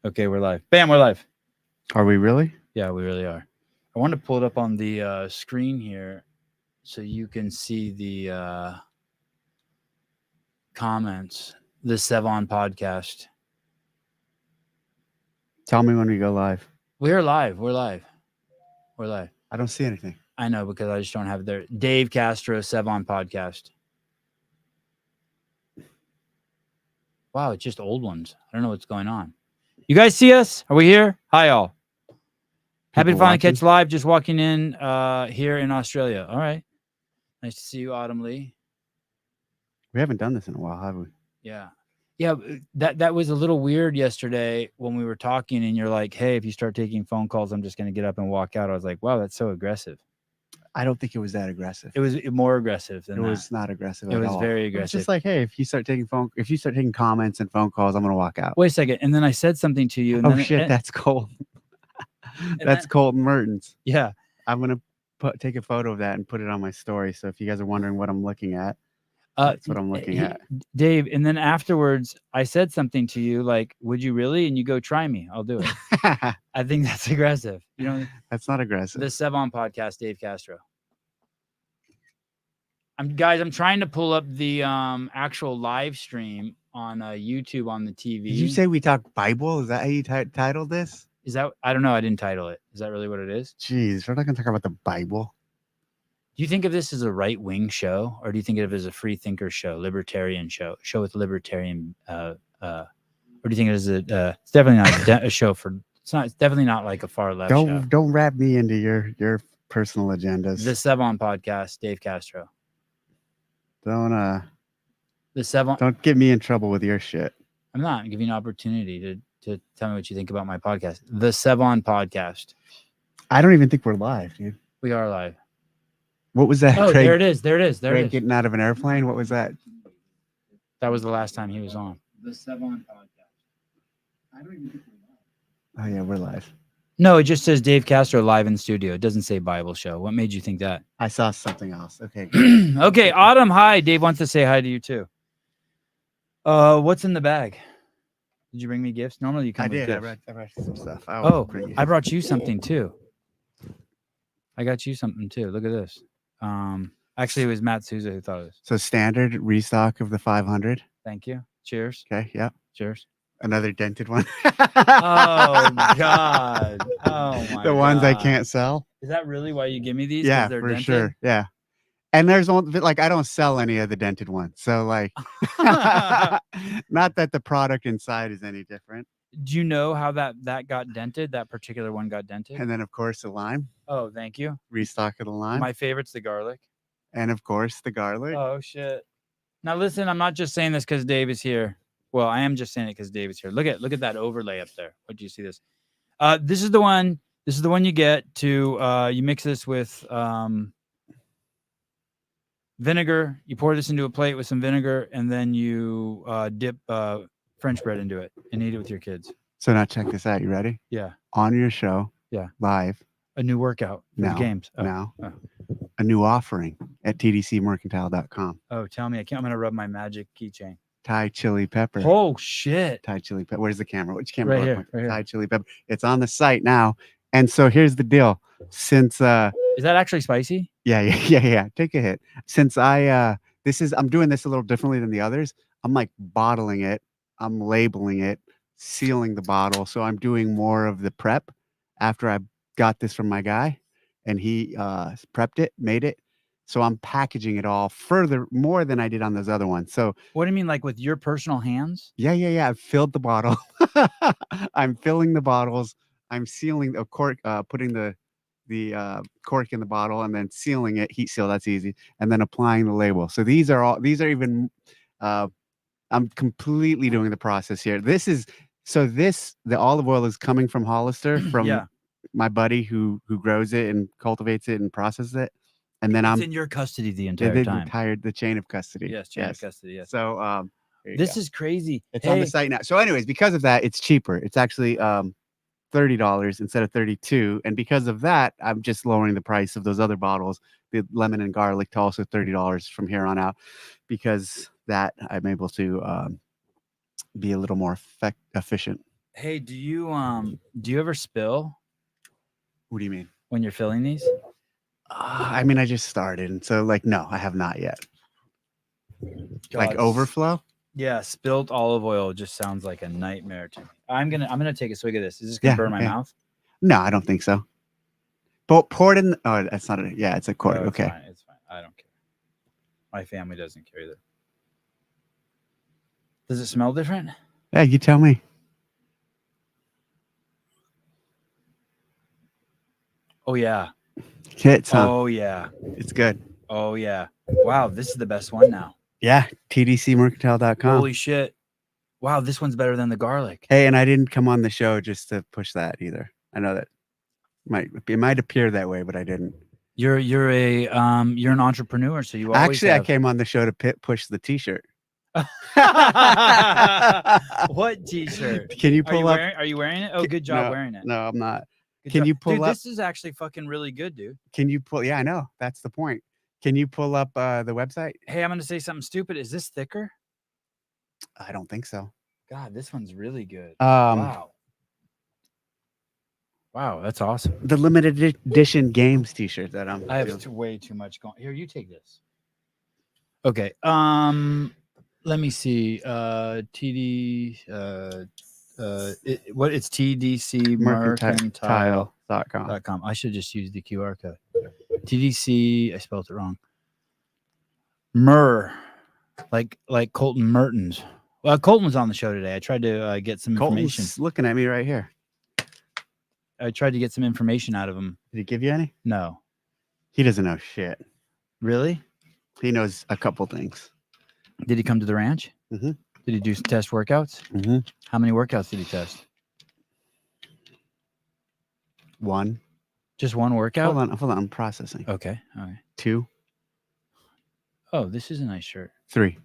Okay, we're live. Bam, we're live. Are we really? Yeah, we really are. I want to pull it up on the screen here so you can see the comments. The Sevon podcast. Tell me when we go live. We're live. We're live. We're live. I don't see anything. I know because I just don't have it there. Dave Castro, Sevon podcast. Wow, it's just old ones. I don't know what's going on. You guys see us? Are we here? Hi, all. Happy to finally catch live. Just walking in here in Australia. All right. Nice to see you, Autumn Lee. We haven't done this in a while, have we? Yeah. Yeah, that was a little weird yesterday when we were talking and you're like, hey, if you start taking phone calls, I'm just going to get up and walk out. I was like, wow, that's so aggressive. I don't think it was that aggressive. It was more aggressive than that. It was not aggressive at all. It was very It's aggressive. just like, hey, if you start taking comments and phone calls, I'm going to walk out. Wait a second. And then I said something to you. And Oh, then shit, that's Colton. That's Colton Mertens. Yeah. I'm going to take a photo of that and put it on my story. So if you guys are wondering what I'm looking at, that's what I'm looking at. Dave, and then afterwards, I said something to you like, would you really? And you go, try me. I'll do it. I think that's aggressive. You know, that's not aggressive. The Sevon podcast, Dave Castro. Guys, I'm trying to pull up the actual live stream on YouTube on the TV. Did you say we talk Bible? Is that how you titled this? Is that? I don't know. I didn't title it. Is that really what it is? Jeez, we're not going to talk about the Bible. Do you think of this as a right-wing show, or do you think of it as a free thinker show, libertarian show with libertarian? Or do you think it is it's definitely not a show for? It's not. It's definitely not like a far left show. Don't wrap me into your personal agendas. The Sevon podcast, Dave Castro. Don't the Sevon. Don't get me in trouble with your shit. I'm not. I'm giving you an opportunity to tell me what you think about my podcast. The Sevon podcast. I don't even think we're live, dude. We are live. What was that? Oh, Craig, there it is. There it is. There Craig it is. Getting out of an airplane. What was that? That was the last time he was on. The Sevon podcast. I don't even think we're live. Oh, yeah, we're live. No, it just says Dave Castro live in studio. It doesn't say Bible show. What made you think that? I saw something else. Okay. Okay, Autumn, hi. Dave wants to say hi to you, too. What's in the bag? Did you bring me gifts? Normally you come with gifts. I brought you some stuff. I brought you something, too. I got you something, too. Look at this. Actually, it was Matt Souza who thought of this. So standard restock of the 500. Thank you. Cheers. Okay. Yeah. Cheers. Another dented one. Oh God. Oh my. The ones I can't sell. Is that really why you give me these? Yeah, they're for dented? sure. Yeah. And there's one like I don't sell any of the dented ones. So like not that the product inside is any different. Do you know how that got dented? That particular one got dented? And then of course the lime. Oh, thank you. Restock of the lime. My favorite's the garlic. And of course the garlic. Oh shit. Now listen, I'm not just saying this because Dave is here. Well, I am just saying it because Dave is here. Look at that overlay up there. What do you see this? This is the one you get to you mix this with vinegar. You pour this into a plate with some vinegar, and then you dip French bread into it and eat it with your kids. So now check this out. You ready? Yeah. On your show. Yeah. Live. A new workout for the games. Oh. Now. Oh. A new offering at tdcmercantile.com. Oh, tell me. I'm going to rub my magic keychain. Thai chili pepper. Oh, shit. Thai chili pepper. Where's the camera? Which camera? Right here. Thai chili pepper. It's on the site now. And so here's the deal. Since is that actually spicy? Yeah. Take a hit. Since I'm doing this a little differently than the others. I'm like bottling it. I'm labeling it, sealing the bottle. So I'm doing more of the prep after I got this from my guy and he prepped it, made it. So I'm packaging it all more than I did on those other ones. So what do you mean, like with your personal hands? Yeah. I've filled the bottle. I'm filling the bottles. I'm sealing the cork, putting the cork in the bottle and then sealing it, heat seal, that's easy. And then applying the label. So these are even, I'm completely doing the process here. The olive oil is coming from Hollister from my buddy who grows it and cultivates it and processes it. And then it's in your custody the entire time. The chain of custody. Yes, chain of custody. Yes. So this is crazy. It's on the site now. So anyways, because of that, it's cheaper. It's actually $30 instead of $32. And because of that, I'm just lowering the price of those other bottles, the lemon and garlic, to also $30 from here on out, because that I'm able to be a little more efficient. Hey, do you ever spill What do you mean? when you're filling these? I mean, I just started, and so like, no, I have not yet. Like God, overflow? Yeah, spilt olive oil just sounds like a nightmare to me. I'm gonna take a swig of this. Is this gonna Yeah, burn my okay. mouth? No, I don't think so. But pour it in. Oh, that's not it. Yeah, it's a quart. No, it's Okay. fine. It's fine. I don't care. My family doesn't care either. Does it smell different? Yeah, you tell me. Oh yeah. Hits, huh? Oh yeah. It's good. Oh yeah. Wow, this is the best one now. Yeah, tdcmercantile.com. Holy shit. Wow, this one's better than the garlic. Hey, and I didn't come on the show just to push that either. I know that it might appear that way, but I didn't. You're an entrepreneur, so you always Actually, I have... came on the show to push the T-shirt. What T-shirt? Can you pull up? Are you wearing it? Oh, good job wearing it. No, I'm not. Good Can job. you pull dude, up? This is actually fucking really good, dude. Can you pull? Yeah, I know. That's the point. Can you pull up the website? Hey, I'm gonna say something stupid. Is this thicker? I don't think so. God, this one's really good. Wow. Wow, that's awesome. The limited edition games T-shirt that I have way too much going. Here, you take this. Okay. Let me see. TD. It's TDC mercantile.com. I should just use the QR code. TDC. I spelled it wrong. Like Colton Mertens. Well, Colton was on the show today. I tried to get some information. Colton's looking at me right here. I tried to get some information out of him. Did he give you any? No. He doesn't know shit. Really? He knows a couple things. Did he come to the ranch? Mm-hmm. Did he do test workouts? Mm-hmm. How many workouts did he test? One. Just one workout? Hold on. I'm processing. Okay. All right. 2. Oh, this is a nice shirt. 3.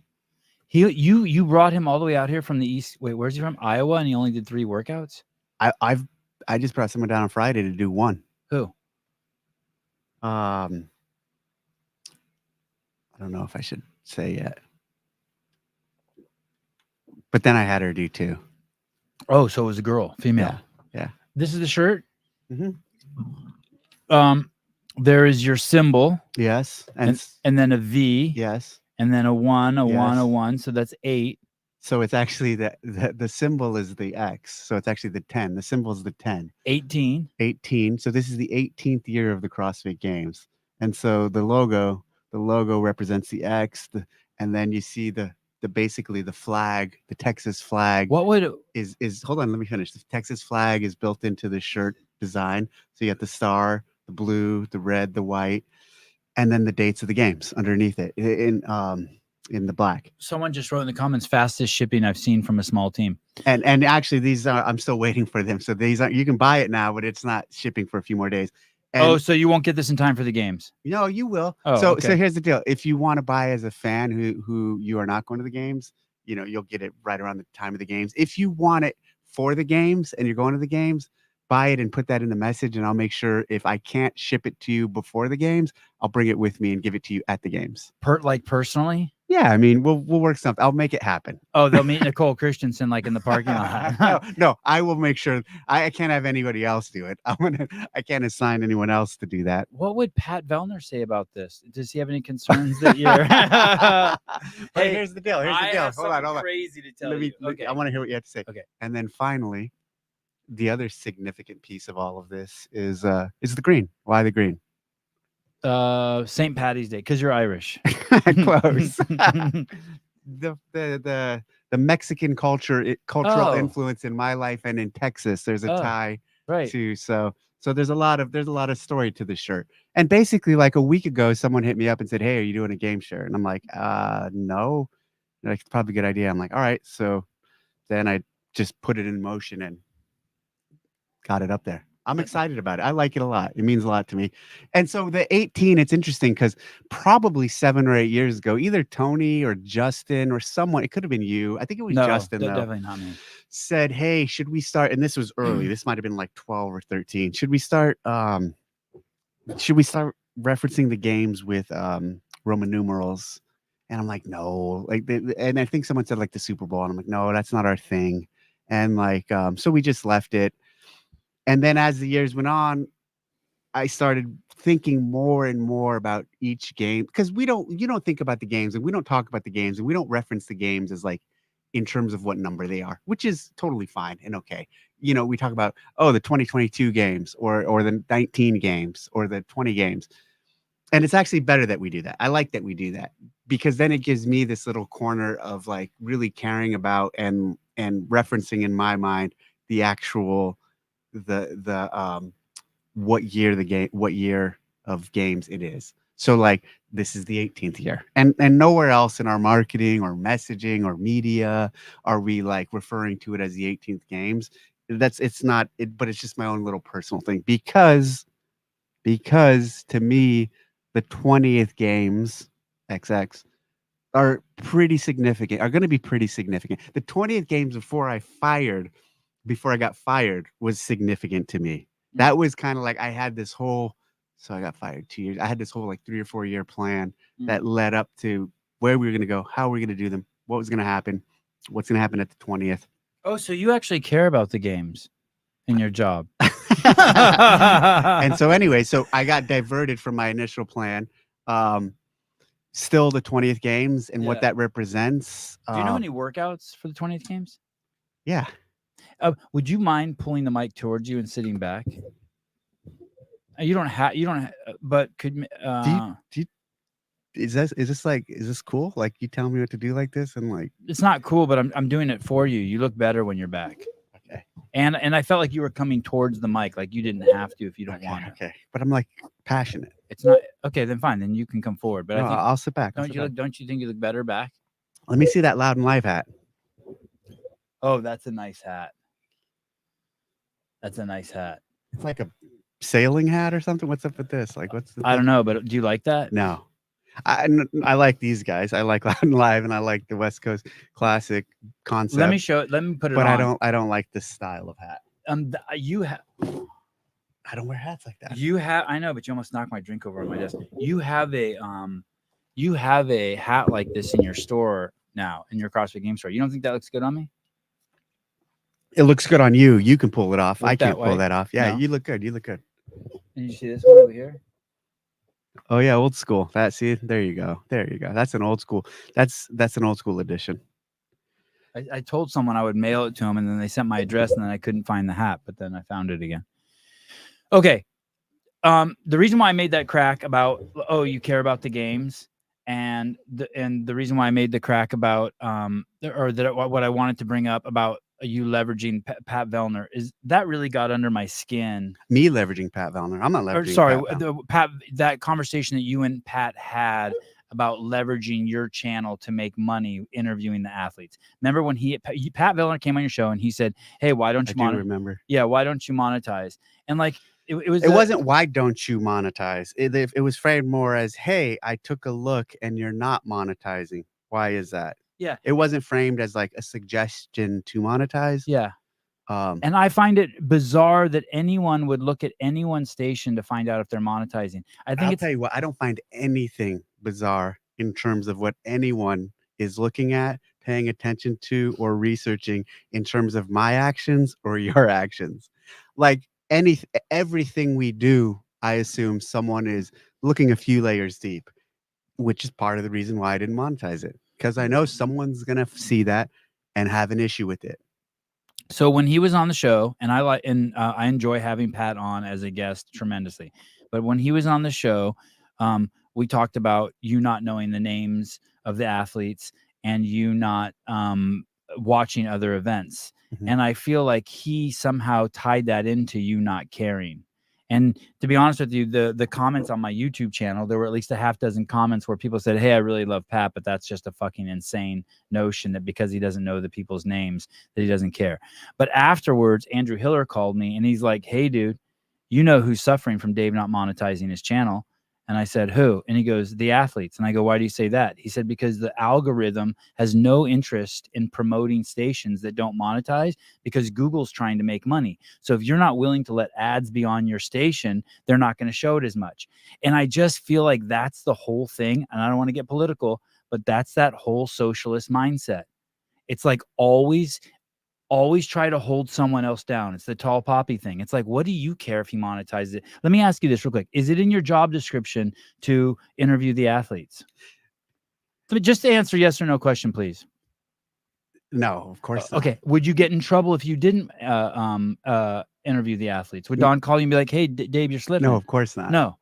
You brought him all the way out here from the east. Wait, where's he from? Iowa, and he only did 3 workouts? I just brought someone down on Friday to do 1. Who? I don't know if I should say yet. But then I had her do 2. Oh, so it was a girl, female. Yeah. This is the shirt. Mm-hmm. There is your symbol. Yes. And then a V. Yes. And then a 1, a Yes. 1, a 1. So that's 8. So it's actually the symbol is the X. So it's actually the 10. The symbol is the 10. 18. 18. So this is the 18th year of the CrossFit Games. And so the logo represents the X. And then you see the basically the flag, the Texas flag. What would is hold on, let me finish. The Texas flag is built into the shirt design. So you got the star, the blue, the red, the white, and then the dates of the games underneath it in the black. Someone just wrote in the comments, fastest shipping I've seen from a small team. And actually these are, I'm still waiting for them. So these are, you can buy it now, but it's not shipping for a few more days. And, so you won't get this in time for the games? No, you will. Oh, so okay. Here's the deal. If you want to buy as a fan who you are not going to the games, you'll get it right around the time of the games. If you want it for the games and you're going to the games, buy it and put that in the message, and I'll make sure if I can't ship it to you before the games, I'll bring it with me and give it to you at the games. Personally? Yeah, I mean, we'll work something. I'll make it happen. Oh, they'll meet Nicole Christensen like in the parking lot. No, I will make sure. I can't have anybody else do it. I can't assign anyone else to do that. What would Pat Vellner say about this? Does he have any concerns that you're? Hey, here's the deal. Hold on. Crazy to tell you. Okay. I want to hear what you have to say. Okay. And then finally, the other significant piece of all of this is the green. Why the green? St. Patty's Day, because you're Irish. Close. the Mexican cultural influence in my life and in Texas. There's a tie to so there's a lot of story to the shirt. And basically, like a week ago, someone hit me up and said, "Hey, are you doing a game shirt?" And I'm like, no. They're like, it's probably a good idea. I'm like, all right. So then I just put it in motion and got it up there. I'm excited about it. I like it a lot. It means a lot to me. And so the 18, it's interesting because probably 7 or 8 years ago, either Tony or Justin or someone, it could have been you. I think it was Justin, though. Definitely not me. Said, hey, should we start? And this was early. This might have been like 12 or 13. Should we start referencing the games with Roman numerals? And I'm like, no. And I think someone said like the Super Bowl. And I'm like, no, that's not our thing. And like, so we just left it. And then as the years went on, I started thinking more and more about each game, because you don't think about the games, and we don't talk about the games, and we don't reference the games as like in terms of what number they are, which is totally fine and okay. We talk about, oh, the 2022 games or the 19 games or the 20 games. And it's actually better that we do that. I like that we do that, because then it gives me this little corner of like really caring about and referencing in my mind the actual the what year of games it is. So like this is the 18th year, and nowhere else in our marketing or messaging or media are we like referring to it as the 18th games. It's not it, but it's just my own little personal thing, because to me the 20th games XX are going to be pretty significant. The 20th games before I got fired was significant to me. That was kind of like I had this whole, so I got fired 2 years. I had this whole like 3 or 4 year plan that led up to where we were going to go, how we were going to do them, what was going to happen, what's going to happen at the 20th. Oh, so you actually care about the games in your job. And so anyway, so I got diverted from my initial plan. Still the 20th games and what that represents. Do you know any workouts for the 20th games? Yeah. Would you mind pulling the mic towards you and sitting back? You don't have, but could is this cool? Like you tell me what to do like this, and like it's not cool, but I'm doing it for you. You look better when you're back. Okay. And I felt like you were coming towards the mic, like you didn't have to if you don't want to. Okay. But I'm like passionate. It's not okay. Then fine. Then you can come forward. But no, I think, I'll sit back. Don't you think you look better back? Let me see that Loud and Live hat. Oh, that's a nice hat. That's a nice hat. It's like a sailing hat or something. What's up with this? Like, what's the I don't know, but do you like that? No. I like these guys. I like Loud and Live, and I like the West Coast Classic concept. Let me put it on. But I don't like this style of hat. You have. I don't wear hats like that. You have. I know, but you almost knocked my drink over on my desk. You have a hat like this in your store now, in your CrossFit game store. You don't think that looks good on me? It looks good on you. You can pull it off. I can't pull that off. Yeah, no? You look good. You look good. And you see this one over here? Oh yeah, old school. There you go. There you go. That's an old school. That's an old school edition. I told someone I would mail it to them, and then they sent my address, and then I couldn't find the hat, but then I found it again. Okay. The reason why I made that crack about, oh, you care about the games, and the reason why I made the crack about what I wanted to bring up about you leveraging Pat Vellner is that really got under my skin. Me leveraging Pat Vellner. I'm not leveraging. Pat, that conversation that you and Pat had about leveraging your channel to make money interviewing the athletes. Remember when Pat Vellner came on your show and he said, "Hey, why don't you monetize?" Remember? Yeah, why don't you monetize? And like it wasn't why don't you monetize? It was framed more as, "Hey, I took a look and you're not monetizing. Why is that?" Yeah. It wasn't framed as like a suggestion to monetize. Yeah. And I find it bizarre that anyone would look at anyone's station to find out if they're monetizing. I'll tell you what, I don't find anything bizarre in terms of what anyone is looking at, paying attention to, or researching in terms of my actions or your actions. Like everything we do, I assume someone is looking a few layers deep, which is part of the reason why I didn't monetize it. Because I know someone's going to see that and have an issue with it. So when he was on the show, and I enjoy having Pat on as a guest tremendously, but when he was on the show, we talked about you not knowing the names of the athletes and you not watching other events. Mm-hmm. And I feel like he somehow tied that into you not caring. And to be honest with you, the comments on my YouTube channel, there were at least a half dozen comments where people said, "Hey, I really love Pat, but that's just a fucking insane notion that because he doesn't know the people's names that he doesn't care." But afterwards, Andrew Hiller called me and he's like, "Hey, dude, you know who's suffering from Dave not monetizing his channel?" And I said, "Who?" And he goes, "The athletes." And I go, "Why do you say that?" He said, "Because the algorithm has no interest in promoting stations that don't monetize because Google's trying to make money. So if you're not willing to let ads be on your station, they're not going to show it as much." And I just feel like that's the whole thing. And I don't want to get political, but that's that whole socialist mindset. It's like always always try to hold someone else down. It's the tall poppy thing. It's like, what do you care if he monetizes it? Let me ask you this real quick. Is it in your job description to interview the athletes? Just answer yes or no question, please. No, of course not. Okay. Would you get in trouble if you didn't interview the athletes? Would Don call you and be like, hey, Dave, you're slipping? No, of course not. No.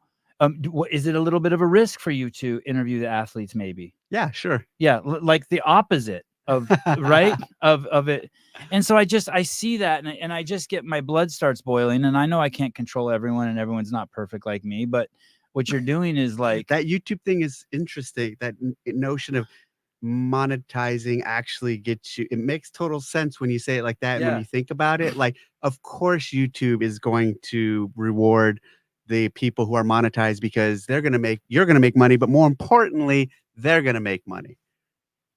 Is it a little bit of a risk for you to interview the athletes, maybe? Yeah, sure. Yeah, like the opposite of right of it. And so I see that and I just get my blood starts boiling, and I know I can't control everyone and everyone's not perfect like me, but what you're doing is like that YouTube thing is interesting. That notion of monetizing actually gets you, it makes total sense when you say it like that. And when you think about it, like, of course YouTube is going to reward the people who are monetized because you're going to make money, but more importantly, they're going to make money.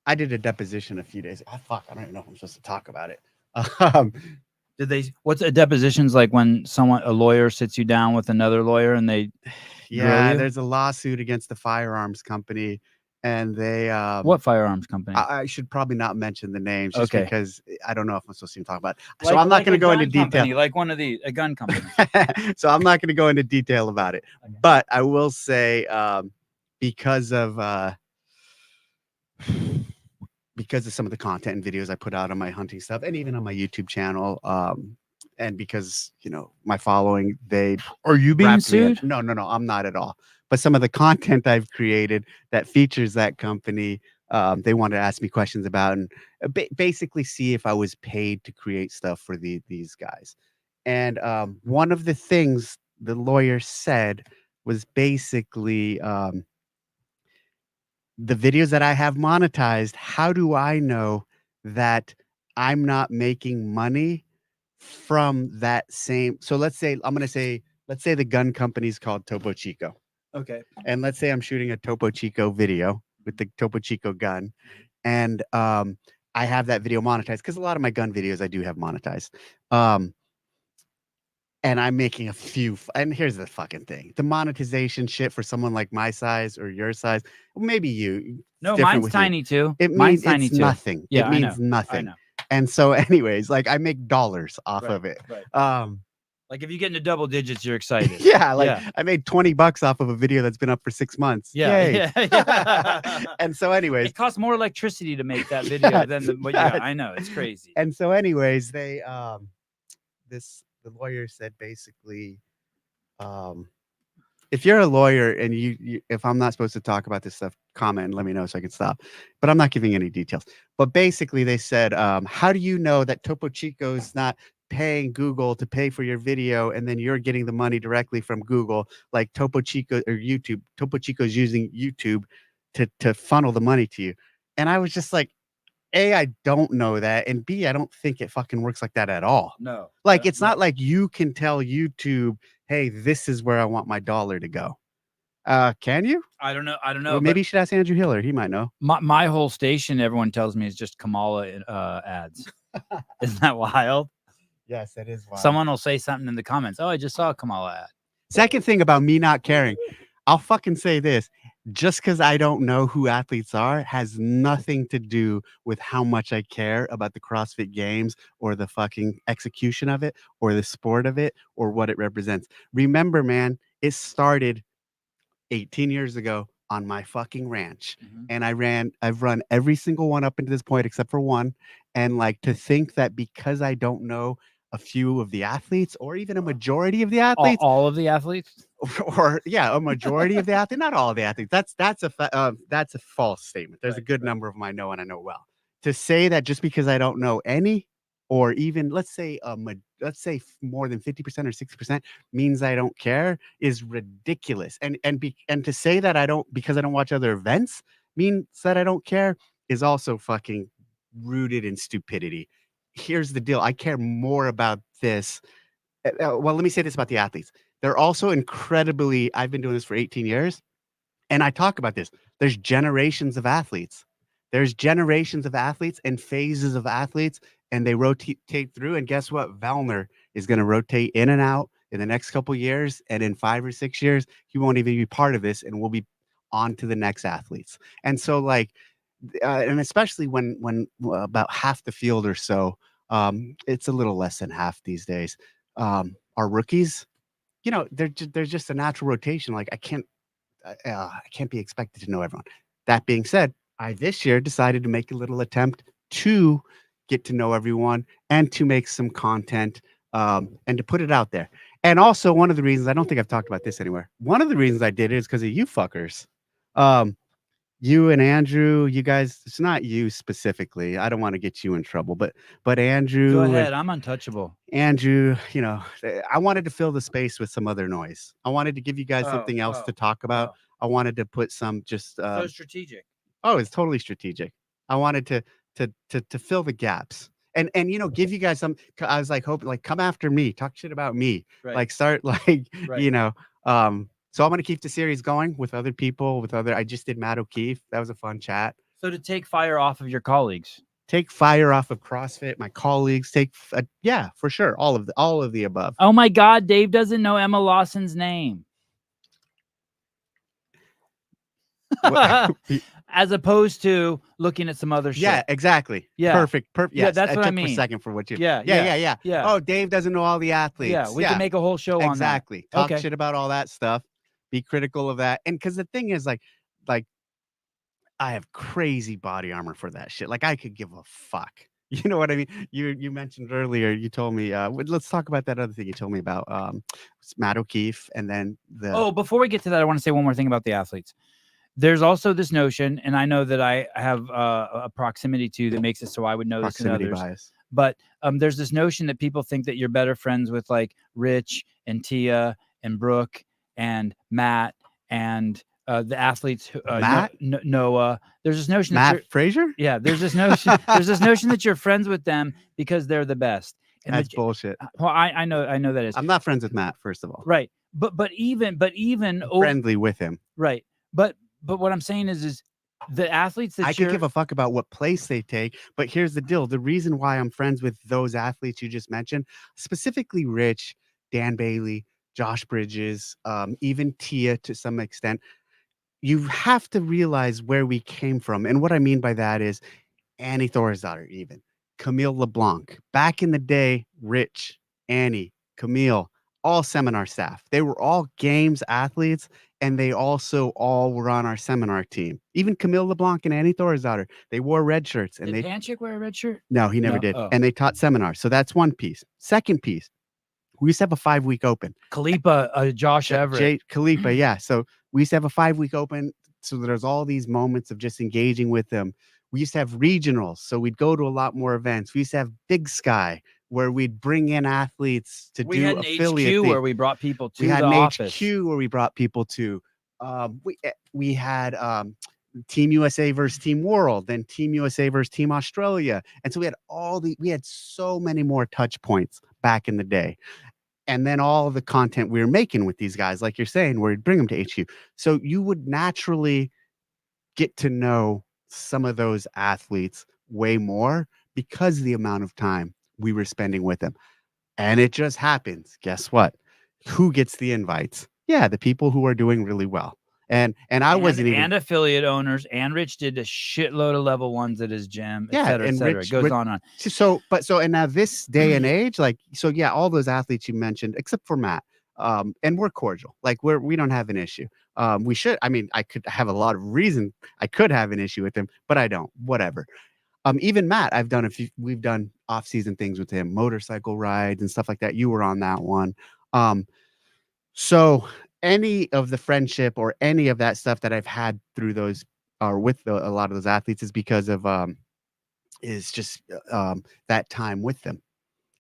I did a deposition a few days. I don't even know if I'm supposed to talk about it. What's a deposition's like when a lawyer sits you down with another lawyer and they there's a lawsuit against the firearms company, and they what firearms company? I should probably not mention the names just because I don't know if I'm supposed to talk about it. So I'm not going to go into detail. Like a gun company. So I'm not going to go into detail about it. Okay. But I will say because of some of the content and videos I put out on my hunting stuff and even on my YouTube channel, and because, my following, are you being sued? No, I'm not at all. But some of the content I've created that features that company, they wanted to ask me questions about and basically see if I was paid to create stuff for these guys. And one of the things the lawyer said was basically, the videos that I have monetized, how do I know that I'm not making money from that same? So let's say the gun company is called Topo Chico. Okay. And let's say I'm shooting a Topo Chico video with the Topo Chico gun. And I have that video monetized because a lot of my gun videos I do have monetized. And I'm making a few, and here's the fucking thing. The monetization shit for someone like my size or your size, maybe you. No, mine's tiny too. It means it's nothing. Yeah, it means nothing. I know. And so anyways, like I make dollars off of it. Right. Like if you get into double digits, you're excited. I made $20 off of a video that's been up for 6 months. Yeah. And so anyways, it costs more electricity to make that video than I know, it's crazy. And so anyways, they the lawyer said basically, if you're a lawyer and if I'm not supposed to talk about this stuff, comment and let me know so I can stop. But I'm not giving any details. But basically they said, how do you know that Topo Chico is not paying Google to pay for your video and then you're getting the money directly from Google, like Topo Chico or YouTube? Topo Chico is using YouTube to funnel the money to you. And I was just like, A, I don't know that. And B, I don't think it fucking works like that at all. No. Like, it's not like you can tell YouTube, hey, this is where I want my dollar to go. Can you? I don't know. Well, maybe you should ask Andrew Hiller. He might know. My whole station, everyone tells me, is just Kamala ads. Isn't that wild? Yes, it is wild. Someone will say something in the comments. Oh, I just saw a Kamala ad. Second thing about me not caring. I'll fucking say this. Just because I don't know who athletes are has nothing to do with how much I care about the CrossFit Games or the fucking execution of it or the sport of it or what it represents. Remember, man, it started 18 years ago on my fucking ranch. And I've run every single one up into this point except for one. And like, to think that because I don't know a few of the athletes or even a majority of the athletes, all of the athletes, or a majority of the athletes, not all of the athletes. That's a false statement. There's a good number of them I know and I know well. To say that just because I don't know any, or even let's say more than 50% or 60% means I don't care is ridiculous. And to say that because I don't watch other events means that I don't care is also fucking rooted in stupidity. Here's the deal. I care more about this. Well, let me say this about the athletes. They're also incredibly, I've been doing this for 18 years, and I talk about this. There's generations of athletes. There's generations of athletes and phases of athletes, and they rotate through. And guess what? Vellner is going to rotate in and out in the next couple of years. And in 5 or 6 years, he won't even be part of this, and we'll be on to the next athletes. And so like, and especially when about half the field or so It's a little less than half these days. Our rookies, you know, there's just a natural rotation. Like I can't be expected to know everyone. That being said, I this year decided to make a little attempt to get to know everyone and to make some content and to put it out there. And also, one of the reasons I don't think I've talked about this anywhere. One of the reasons I did it is because of you fuckers. You and Andrew, you guys. It's not you specifically. I don't want to get you in trouble, but Andrew. Go ahead. I'm untouchable. Andrew, you know, I wanted to fill the space with some other noise. I wanted to give you guys something else to talk about. I wanted to put some just So strategic. oh, it's totally strategic. I wanted to fill the gaps and you know give you guys some. I was like hoping like come after me, talk shit about me, Right. like start like Right. you know. So I'm gonna keep the series going with other people, with other. I just did Matt O'Keefe. That was a fun chat. So to take fire off of your colleagues. Take fire off of CrossFit, my colleagues. Take yeah, for sure, all of the above. Oh my God, Dave doesn't know Emma Lawson's name. As opposed to looking at some other shit. Yeah, exactly. Yeah. Perfect. Yes, yeah, that's what I mean. A second for what you. Yeah. Oh, Dave doesn't know all the athletes. Yeah, we can make a whole show on that. Exactly. Talk shit about all that stuff. Be critical of that. And because the thing is, like, I have crazy body armor for that shit. Like, I could give a fuck. You know what I mean? You mentioned earlier. You told me. Let's talk about that other thing you told me about. Matt O'Keefe, and then the. Oh, before we get to that, I want to say one more thing about the athletes. There's also this notion, and I know that I have a proximity to that makes it so I would know this and others. Bias. But there's this notion that people think that you're better friends with like Rich and Tia and Brooke and Matt and the athletes. Matt? Noah. There's this notion Matt that Frazier? Yeah, there's this notion. There's this notion that you're friends with them because they're the best. And that's bullshit. Well, I know that is. I'm not friends with Matt, first of all. Right. But even friendly with him. Right. But what I'm saying is the athletes that I can give a fuck about what place they take, but here's the deal. The reason why I'm friends with those athletes you just mentioned, specifically Rich, Dan Bailey, Josh Bridges, even Tia to some extent, you have to realize where we came from. And what I mean by that is Annie Thorisdottir, even Camille LeBlanc. Back in the day, Rich, Annie, Camille, all seminar staff. They were all games athletes, and they also all were on our seminar team. Even Camille LeBlanc and Annie Thorisdottir, they wore red shirts. And did Panchik wear a red shirt? No, he never did. Oh. And they taught seminars. So that's one piece. Second piece, we used to have a 5-week open. Khalipa, Josh Everett. Khalipa, yeah. So we used to have a 5-week open. So there's all these moments of just engaging with them. We used to have regionals. So we'd go to a lot more events. We used to have Big Sky, where we'd bring in athletes to do affiliate. HQ where we brought people to the office. HQ where we brought people to. We had Team USA versus Team World, then Team USA versus Team Australia, and so we had so many more touch points back in the day. And then all the content we were making with these guys, like you're saying, where we'd bring them to HQ. So you would naturally get to know some of those athletes way more because of the amount of time we were spending with them. And it just happens. Guess what? Who gets the invites? Yeah, the people who are doing really well. And wasn't even. And affiliate owners, and Rich did a shitload of level ones at his gym, et cetera, et cetera. It goes on. And now this day and age, all those athletes you mentioned, except for Matt, and we're cordial. Like we don't have an issue. We should. I mean, I could have a lot of reason I could have an issue with him, but I don't. Whatever. Even Matt, we've done off-season things with him, motorcycle rides and stuff like that. You were on that one. So any of the friendship or any of that stuff that I've had through those or with a lot of those athletes is because of that time with them.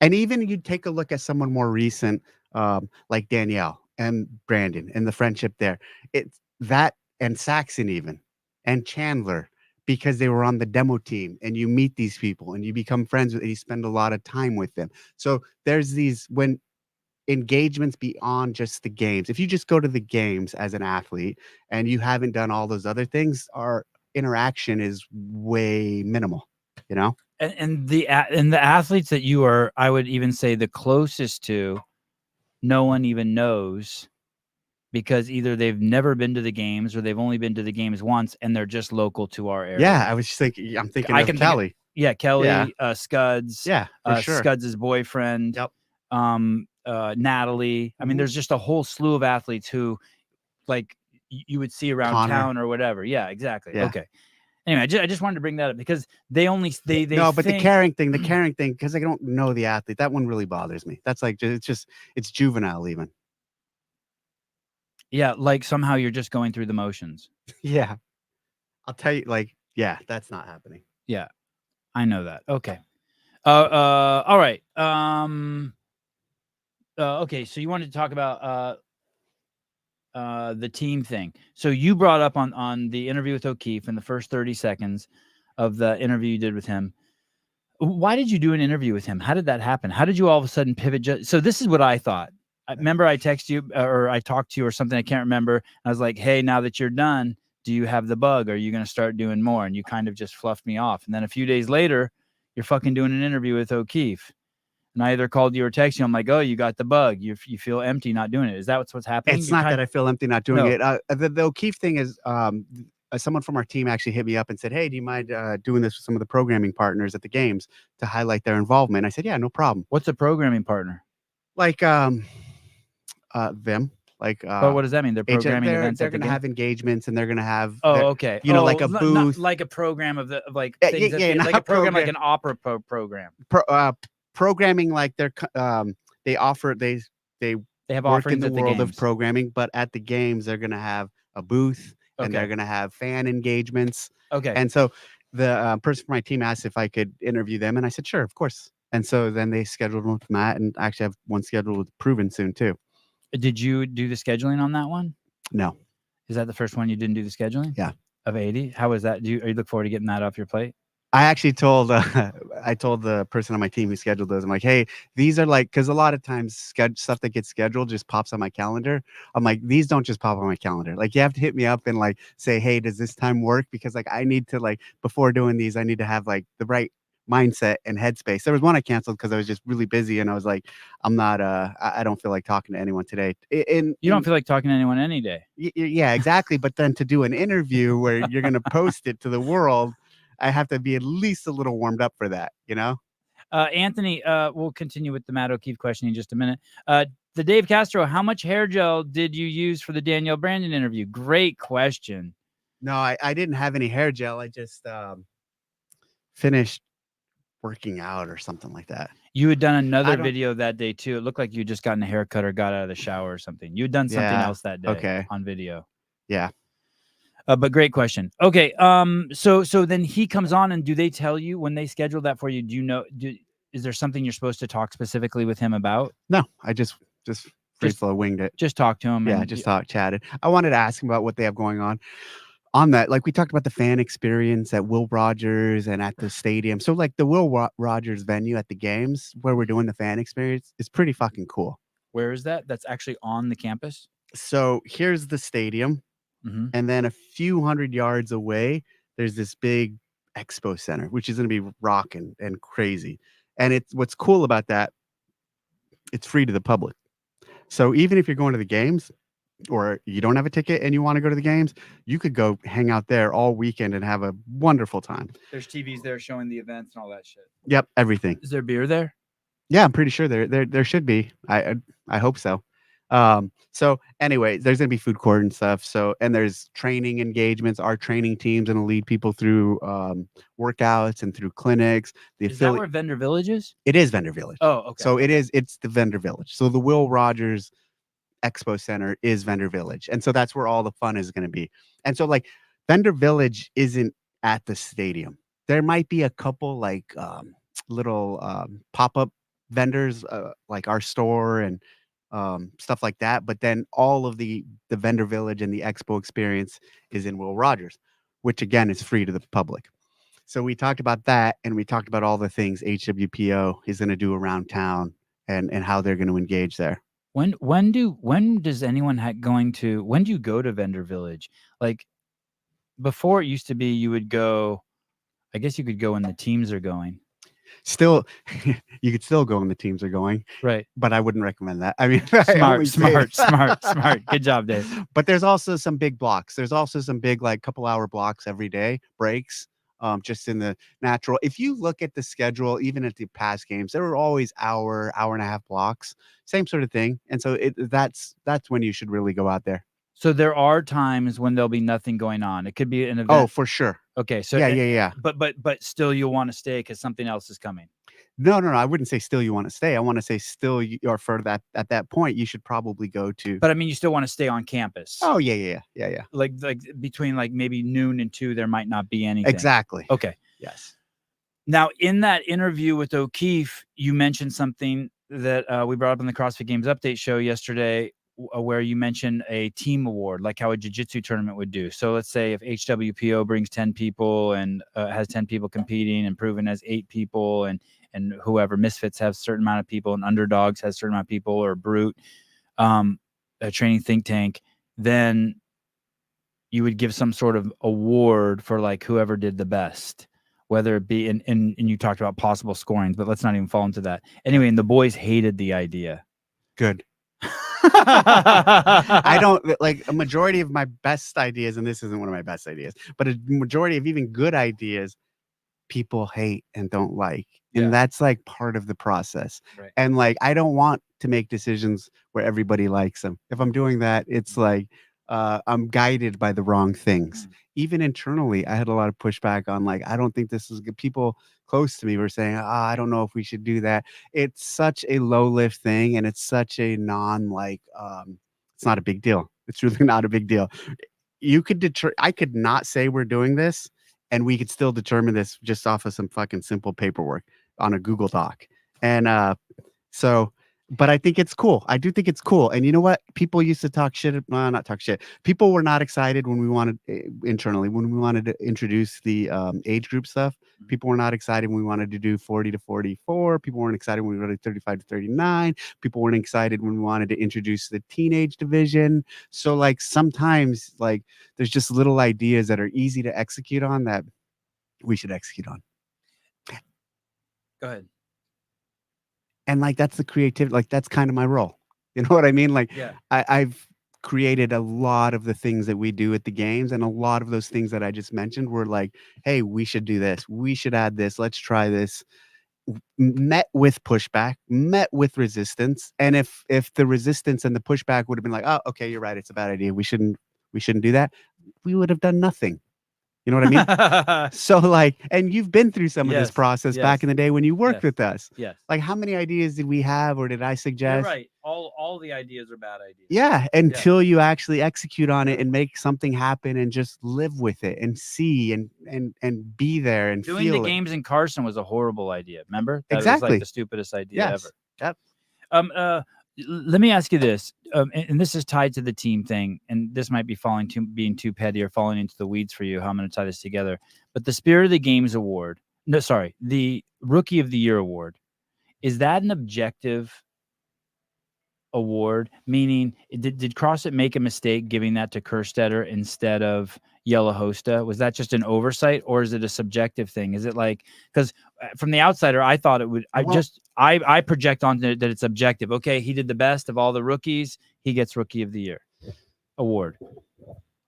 And even you take a look at someone more recent, like Danielle and Brandon and the friendship there. It's that and Saxon even and Chandler, because they were on the demo team, and you meet these people and you become friends with and you spend a lot of time with them. So there's these engagements beyond just the games. If you just go to the games as an athlete and you haven't done all those other things, our interaction is way minimal, you know? And the athletes that you are, I would even say the closest to, no one even knows, because either they've never been to the games or they've only been to the games once and they're just local to our area. Yeah, I was just thinking, I'm thinking of Kelly. Yeah, Kelly, Scuds, Yeah, for sure. Scuds' boyfriend, Yep. Natalie. I mean, Mhm. there's just a whole slew of athletes who, like, you would see around Connor. town or whatever. Yeah, exactly. Yeah. Okay. Anyway, I just wanted to bring that up because they No, but the think, caring thing, because I don't know the athlete, that one really bothers me. That's like it's juvenile even. yeah, like somehow you're just going through the motions. Yeah, I'll tell you, like, yeah, that's not happening. Yeah, I know that. Okay. All right. Okay, so you wanted to talk about the team thing. So you brought up on the interview with O'Keefe in the first 30 seconds of the interview you did with him. Why did you do an interview with him? How did that happen? How did you all of a sudden pivot? So this is what I thought. I remember I texted you or I talked to you or something. I can't remember. I was like, hey, now that you're done, do you have the bug? Are you going to start doing more? And you kind of just fluffed me off. And then a few days later, you're fucking doing an interview with O'Keefe. And I either called you or texted you. I'm like, oh, you got the bug. You feel empty not doing it. Is that what's happening? It's not that I feel empty not doing No. it. The O'Keefe thing is, someone from our team actually hit me up and said, "Hey, do you mind doing this with some of the programming partners at the games to highlight their involvement?" I said, "Yeah, no problem." What's a programming partner? Like them, like But what does that mean? They're programming events. They're at the going to game? have engagements and they're going to have okay. like a not booth, like a program of like Yeah, things yeah, like not a program like program. an opera program. Programming, like they offer they They have work in offerings the at the world of games. programming, but at the games they're going to have a booth and they're Okay. going to have fan engagements. Okay. And so the person from my team asked if I could interview them, and I said, sure, of course. And so then they scheduled one with Matt, and I actually have one scheduled with Proven soon too. Did you do the scheduling on that one? No. Is that the first one you didn't do the scheduling? Yeah. Of 80? How was that? Are you look forward to getting that off your plate? I actually told I told the person on my team who scheduled those, I'm like, hey, these are like, because a lot of times stuff that gets scheduled just pops on my calendar. I'm like, these don't just pop on my calendar. Like, you have to hit me up and like say, hey, does this time work? Because like I need to, like, before doing these, I need to have like the right mindset and headspace. There was one I canceled because I was just really busy and I was like, I'm not I don't feel like talking to anyone today. You don't feel like talking to anyone any day. Yeah, exactly. But then to do an interview where you're going to post it to the world, I have to be at least a little warmed up for that, you know? Anthony, we'll continue with the Matt O'Keefe question in just a minute. The Dave Castro, how much hair gel did you use for the Danielle Brandon interview? Great question. No, I didn't have any hair gel. I just finished working out or something like that. You had done another video that day too. It looked like you just gotten a haircut or got out of the shower or something. You had done something else that day on video. Yeah. But great question. Okay. So then he comes on, and do they tell you when they schedule that for you? Do you know? Is there something you're supposed to talk specifically with him about? No, I just free flow winged it. Just talk to him. Yeah, just chatted. I wanted to ask him about what they have going on that. Like, we talked about the fan experience at Will Rogers and at the stadium. So like the Will Rogers venue at the games where we're doing the fan experience is pretty fucking cool. Where is that? That's actually on the campus. So here's the stadium. Mm-hmm. And then a few hundred yards away, there's this big expo center, which is going to be rocking and crazy. And what's cool about that, it's free to the public. So even if you're going to the games or you don't have a ticket and you want to go to the games, you could go hang out there all weekend and have a wonderful time. There's TVs there showing the events and all that shit. Yep, everything. Is there beer there? Yeah, I'm pretty sure there should be. I hope so. So anyway, there's gonna be food court and stuff. So, and there's training engagements. Our training team's gonna lead people through workouts and through clinics. Is that where Vendor Village is? It is Vendor Village. Oh, okay. So it's the Vendor Village. So the Will Rogers Expo Center is Vendor Village. And so that's where all the fun is gonna be. And so like Vendor Village isn't at the stadium. There might be a couple like little pop-up vendors like our store and stuff like that. But then all of the Vendor Village and the expo experience is in Will Rogers, which again is free to the public. So we talked about that, and we talked about all the things HWPO is going to do around town and how they're going to engage there. When does anyone when do you go to Vendor Village? Like before, it used to be you would go. I guess you could go when the teams are going. Still, you could still go when the teams are going, right? But I wouldn't recommend that. I mean, smart. Good job, Dave. But there's also some big blocks. There's also some big like couple hour blocks every day breaks just in the natural. If you look at the schedule, even at the past games, there were always hour and a half blocks, same sort of thing. And so that's when you should really go out there. So there are times when there'll be nothing going on. It could be an event. Oh, for sure. Okay. So yeah. But still, you'll want to stay because something else is coming. No. I wouldn't say still you want to stay. I want to say still, or for that at that point, you should probably go to. But I mean, you still want to stay on campus. Oh yeah. Like between like maybe noon and 2, there might not be anything. Exactly. Okay. Yes. Now, in that interview with O'Keefe, you mentioned something that we brought up in the CrossFit Games Update show yesterday, where you mentioned a team award, like how a jiu-jitsu tournament would do. So let's say if HWPO brings 10 people and has 10 people competing, and Proven has 8 people, and whoever, Misfits have a certain amount of people, and Underdogs has a certain amount of people, or Brute, a training think tank, then you would give some sort of award for like whoever did the best, whether it be, and you talked about possible scorings, but let's not even fall into that. Anyway, and the boys hated the idea. Good. I don't like a majority of my best ideas, and this isn't one of my best ideas, but a majority of even good ideas, people hate and don't like. And that's like part of the process. Right. And like, I don't want to make decisions where everybody likes them. If I'm doing that, it's like, I'm guided by the wrong things. Even internally, I had a lot of pushback on like, I don't think this is good. People close to me were saying, I don't know if we should do that. It's such a low lift thing. And it's such a it's not a big deal. It's really not a big deal. You could I could not say we're doing this, and we could still determine this just off of some fucking simple paperwork on a Google Doc. And but I think it's cool. I do think it's cool. And you know what? People used to talk shit. Not talk shit. People were not excited when we wanted internally, when we wanted to introduce the age group stuff. People were not excited when we wanted to do 40 to 44. People weren't excited when we wanted 35 to 39. People weren't excited when we wanted to introduce the teenage division. So like sometimes like there's just little ideas that are easy to execute on that we should execute on. Go ahead. And like, that's the creativity, like that's kind of my role. You know what I mean? Like I've created a lot of the things that we do at the games, and a lot of those things that I just mentioned were like, hey, we should do this. We should add this. Let's try this. Met with pushback, met with resistance. And if the resistance and the pushback would have been like, oh, okay, you're right, it's a bad idea, we shouldn't do that, we would have done nothing. You know what I mean? So like, and you've been through some of this process back in the day when you worked with us. Yes. Like, how many ideas did we have, or did I suggest? You're right. All the ideas are bad ideas. Yeah, until you actually execute on it and make something happen and just live with it and see and be there and doing feel the games in Carson was a horrible idea. Remember? That exactly. was like the stupidest idea ever. Yep. Let me ask you this, and this is tied to the team thing, and this might be being too petty or falling into the weeds for you, how I'm going to tie this together. But the Spirit of the Games award, the Rookie of the Year award, is that an objective award? Meaning, did CrossFit make a mistake giving that to Kerstetter instead of Yellow Hosta? Was that just an oversight, or is it a subjective thing? Is it like, because from the outsider, I thought it would, I project on that it's objective. Okay, he did the best of all the rookies, he gets Rookie of the Year award.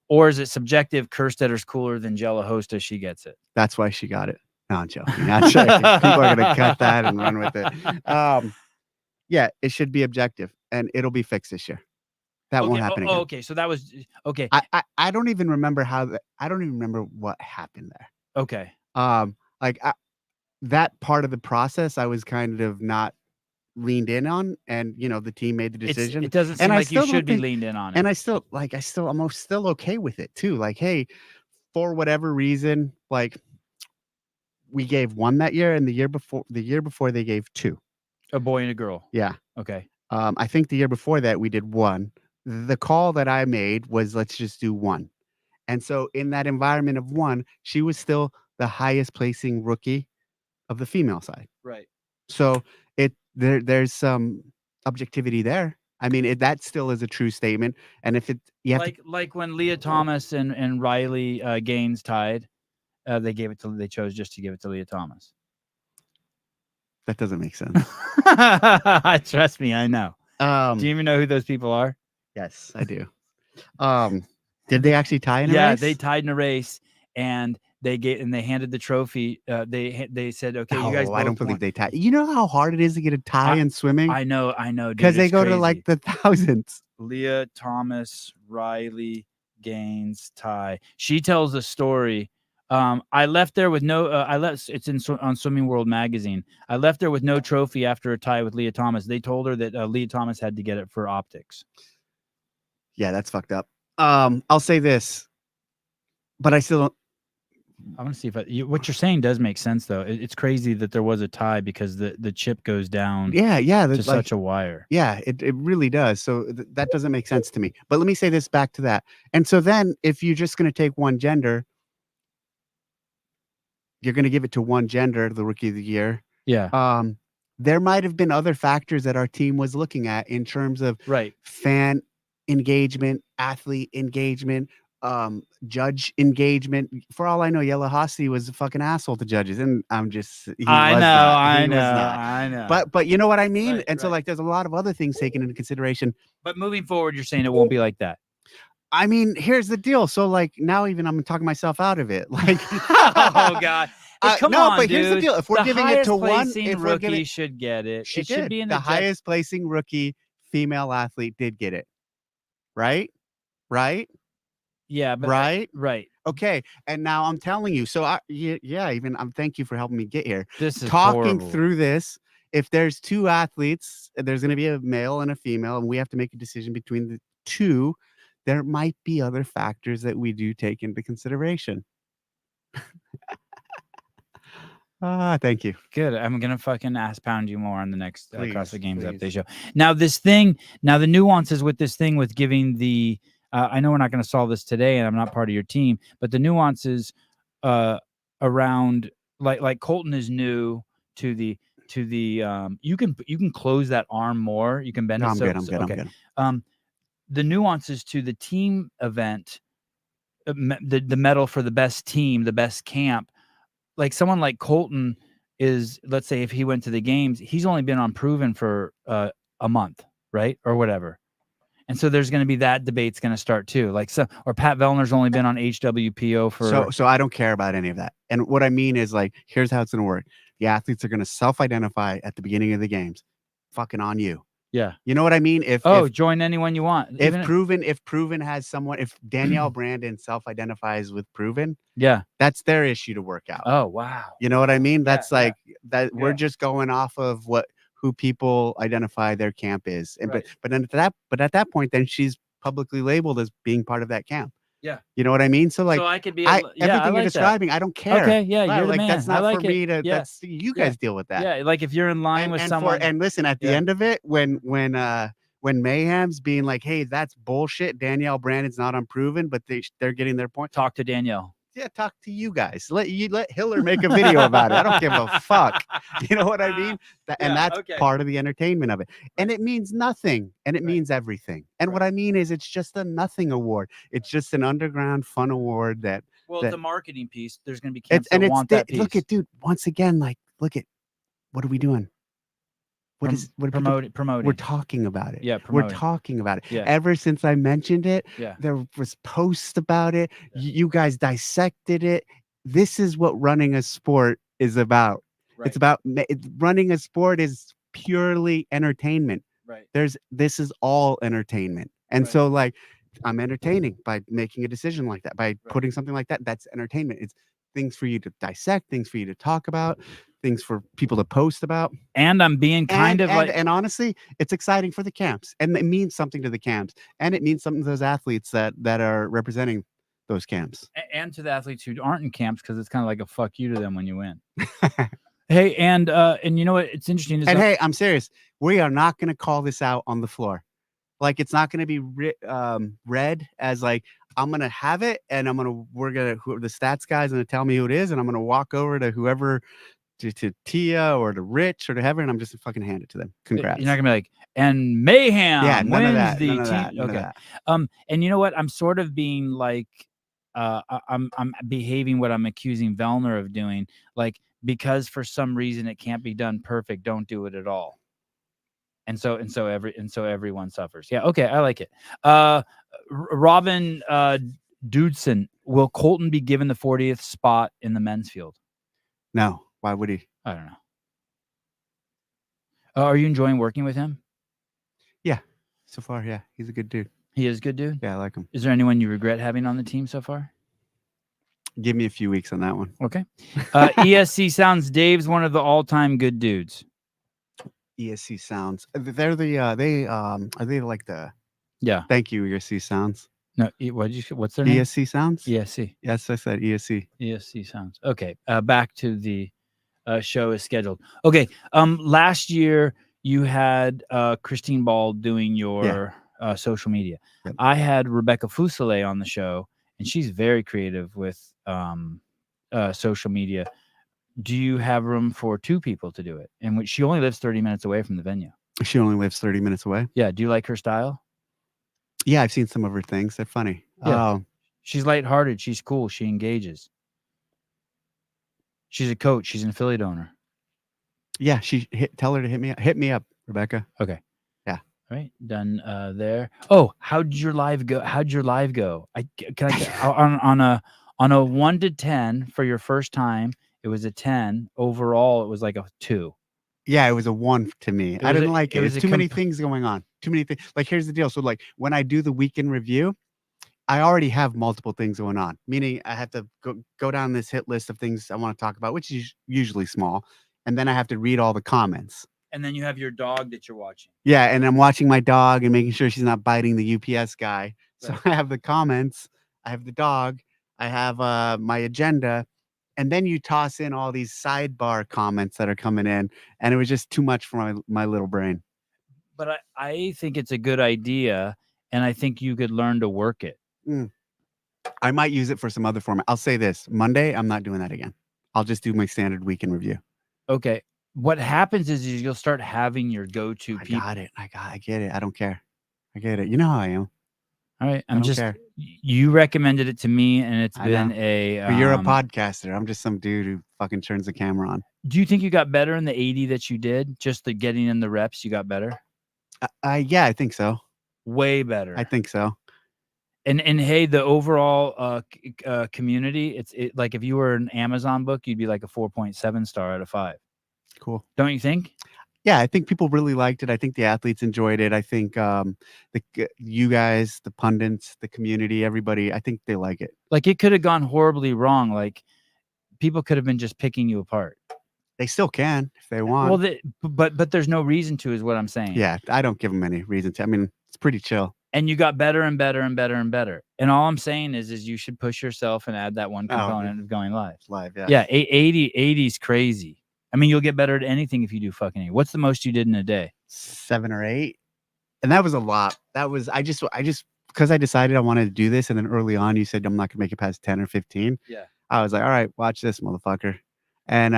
Or is it subjective? Kerstetter's cooler than Jella Hosta, she gets it. That's why she got it. No, I'm joking. Not joking. People are gonna cut that and run with it. Yeah, it should be objective, and it'll be fixed this year. That won't happen again. Okay, so that was okay. I don't even remember I don't even remember what happened there. Okay. That part of the process, I was kind of not leaned in on, and the team made the decision. It doesn't seem like you should be leaned in on it. And I'm still okay with it too. Like, hey, for whatever reason, like we gave one that year, and the year before they gave 2. A boy and a girl. Yeah. Okay. I think the year before that we did 1. The call that I made was, let's just do 1. And so in that environment of 1, she was still the highest placing rookie of the female side. Right. So there's some objectivity there. I mean, that still is a true statement. And if like when Leah Thomas and Riley Gaines tied, they chose just to give it to Leah Thomas. That doesn't make sense. Trust me, I know. Do you even know who those people are? Yes, I do. Did they actually tie in a race? Yeah, they tied in a race, and they handed the trophy. They said, okay, you guys. Oh, I don't both believe won. they tie. You know how hard it is to get a tie in swimming? I know, dude. Because they It's go crazy. to like the thousands. Leah Thomas Riley Gaines tie. She tells a story. I left there with no. It's on Swimming World magazine. I left there with no trophy after a tie with Leah Thomas. They told her that Leah Thomas had to get it for optics. Yeah, that's fucked up. I'll say this, but I still don't. I want to see if what you're saying does make sense, though. It's crazy that there was a tie because the chip goes down. Yeah, to such a wire. Yeah, it really does. So that doesn't make sense to me. But let me say this back to that. And so then, if you're just going to take one gender, you're going to give it to one gender, the rookie of the year. Yeah. There might have been other factors that our team was looking at in terms of Right. fan engagement, athlete engagement, judge engagement. For all I know, Yella Hossie was a fucking asshole to judges, and I'm just I know. But you know what I mean? Right, and so like there's a lot of other things taken into consideration. But moving forward, you're saying it won't be like that. I mean, here's the deal. So like now even I'm talking myself out of it. Like oh God. Come on, but dude. Here's the deal. If we're giving it to one, if we're rookie giving, should get it. She it should be in the highest placing rookie female athlete did get it. Right? Yeah, but right. Okay. And now I'm telling you. So thank you for helping me get here. This is talking horrible. through this. If there's two athletes, there's going to be a male and a female, and we have to make a decision between the two. There might be other factors that we do take into consideration. Thank you. Good. I'm gonna fucking ass pound you more on the next CrossFit Games please. Update show. Now the nuances with this thing with giving the. I know we're not going to solve this today, and I'm not part of your team, but the nuances around like Colton is new to the you can close that arm more. You can bend it. I'm good. The nuances to the team event, the medal for the best team, the best camp. Like someone like Colton is, let's say if he went to the games, he's only been on proven for a month, right? Or whatever. And so there's going to be that debate's going to start too. Like or Pat Vellner's only been on HWPO for. So I don't care about any of that. And what I mean is like, here's how it's going to work. The athletes are going to self-identify at the beginning of the games. Fucking on you. Yeah. You know what I mean? If join anyone you want. If Proven has someone, if Danielle Brandon self-identifies with Proven, yeah, that's their issue to work out. Oh wow. You know what I mean? That's that we're just going off of who people identify their camp is. And right. but at that point, then she's publicly labeled as being part of that camp. Yeah. You know what I mean? So like I could be everything you're describing, I don't care. Okay, yeah, you're the like man. that's not like for me to that's you guys deal with that. Yeah, like if you're in line with someone and listen, at the end of it, when Mayhem's being like, hey, that's bullshit. Danielle Brandon's not unproven, but they're getting their point. Talk to Danielle. Yeah, talk to you guys. Let Hiller make a video about it. I don't give a fuck. You know what I mean? And that's part of the entertainment of it. And it means nothing. And it means everything. And what I mean is it's just a nothing award. It's just an underground fun award that. Well, it's a marketing piece. There's going to be camps that want that piece. Look at, dude, once again, like, look at, what are we doing? Promoting. We're talking about it. Yeah, we're talking about it. Yeah. Ever since I mentioned it, there was posts about it. Yeah. You guys dissected it. This is what running a sport is about. Right. It's about running a sport is purely entertainment. Right. This is all entertainment. And so like I'm entertaining by making a decision like that, by putting something like that. That's entertainment. It's things for you to dissect, things for you to talk about, things for people to post about. And I'm being and honestly, it's exciting for the camps, and it means something to the camps, and it means something to those athletes that are representing those camps, and to the athletes who aren't in camps, because it's kind of like a fuck you to them when you win. Hey, and you know what? It's interesting. And hey, I'm serious. We are not going to call this out on the floor. Like it's not going to be read as like I'm going to have it, and the stats guy's going to tell me who it is, and I'm going to walk over to whoever. To Tia or to Rich or to Heather, and I'm just fucking hand it to them. Congrats. You're not gonna be like, and Mayhem wins the team. Okay. And you know what? I'm sort of being like, I'm behaving what I'm accusing Vellner of doing. Like, because for some reason it can't be done perfect, don't do it at all. And so everyone suffers. Yeah. Okay. I like it. Robin Dudson will Colton be given the 40th spot in the men's field? No, why would he? I don't know. Are you enjoying working with him? Yeah, so far, yeah, he's a good dude. He is a good dude. Yeah, I like him. Is there anyone you regret having on the team so far? Give me a few weeks on that one. Okay. ESC Sounds. Dave's one of the all-time good dudes. ESC Sounds. They're the are they like the Yeah. thank you ESC Sounds? No. What did you? What's their name? ESC Sounds? ESC. Yes, I said ESC. ESC Sounds. Okay. Back to the show is scheduled. Okay. Last year you had Christine Ball doing your social media. Yep. I had Rebecca Fuselier on the show, and she's very creative with social media. Do you have room for 2 people to do it? And she only lives 30 minutes away from the venue. She only lives 30 minutes away. Yeah. Do you like her style? Yeah, I've seen some of her things. They're funny. Yeah. She's lighthearted. She's cool. She engages. She's a coach. She's an affiliate owner. Yeah, tell her to hit me up, Rebecca. Okay. Yeah. All right. Done there. Oh, how'd your live go? On a 1 to 10 for your first time, it was a 10. Overall, it was like a 2. Yeah, it was a 1 to me. I didn't like it. There's too many things going on. Too many things. Like, here's the deal. So, like, when I do the weekend review, I already have multiple things going on. Meaning, I have to go down this hit list of things I want to talk about, which is usually small, and then I have to read all the comments. And then you have your dog that you're watching. Yeah, and I'm watching my dog and making sure she's not biting the UPS guy. So I have the comments, I have the dog, I have my agenda, and then you toss in all these sidebar comments that are coming in, and it was just too much for my little brain. But I think it's a good idea, and I think you could learn to work it. I might use it for some other format. I'll say this: Monday, I'm not doing that again. I'll just do my standard weekend review. Okay. What happens is you'll start having your go-to people. I get it. I don't care. I get it. You know how I am. All right. You recommended it to me, and it's been but you're a podcaster. I'm just some dude who fucking turns the camera on. Do you think you got better in the 80 that you did? Just the getting in the reps, you got better? Yeah, I think so. Way better. I think so. And hey, the overall community, it's like if you were an Amazon book, you'd be like a 4.7 star out of 5. Cool. Don't you think? Yeah, I think people really liked it. I think the athletes enjoyed it. I think you guys, the pundits, the community, everybody, I think they like it. Like it could have gone horribly wrong. Like people could have been just picking you apart. They still can if they want. Well, but there's no reason to, is what I'm saying. Yeah, I don't give them any reason to. I mean, it's pretty chill. And you got better and better and better and better. And all I'm saying is you should push yourself and add that one component of going live. Live, yeah. Yeah, 80 is crazy. I mean, you'll get better at anything if you do fucking 80. What's the most you did in a day? 7 or 8. And that was a lot. That was, I just, because I decided I wanted to do this. And then early on, you said, I'm not going to make it past 10 or 15. Yeah. I was like, all right, watch this, motherfucker. And,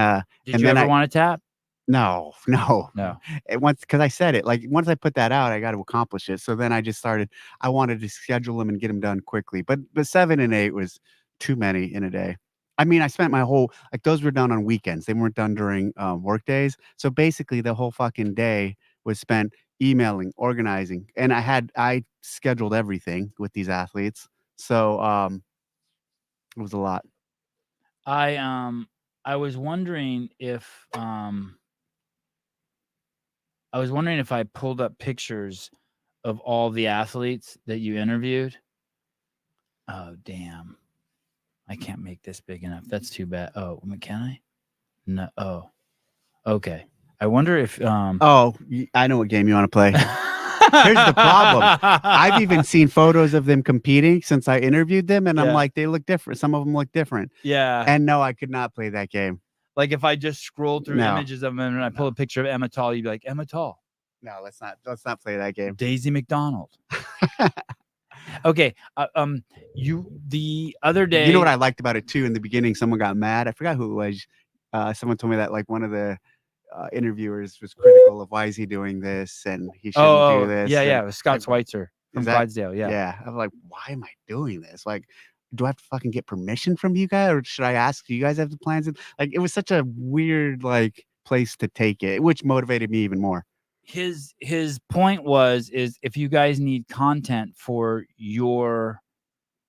did you ever want to tap? No. Because I said it, like, once I put that out, I got to accomplish it. So then I just started, I wanted to schedule them and get them done quickly. But 7 and 8 was too many in a day. I mean, I spent my whole, like, those were done on weekends. They weren't done during work days. So basically the whole fucking day was spent emailing, organizing. And I scheduled everything with these athletes. So it was a lot. I was wondering if I pulled up pictures of all the athletes that you interviewed. Oh, damn. I can't make this big enough. That's too bad. Oh, can I? No. Oh, okay. I wonder if I know what game you want to play. Here's the problem. I've even seen photos of them competing since I interviewed them, and I'm like, they look different. Some of them look different. Yeah. And no, I could not play that game. Like if I just scrolled through images of them and I pull a picture of Emma Tall, you'd be like, Emma Tall. No, let's not play that game. Daisy McDonald. Okay. The other day, you know what I liked about it too? In the beginning, someone got mad. I forgot who it was. Someone told me that like one of the interviewers was critical of why is he doing this and he shouldn't do this. Yeah, it was Scott Schweitzer from Clydesdale. Yeah. I'm like, why am I doing this? Like, do I have to fucking get permission from you guys, or should I ask? Do you guys have the plans? Like, it was such a weird like place to take it, which motivated me even more. His point is if you guys need content for your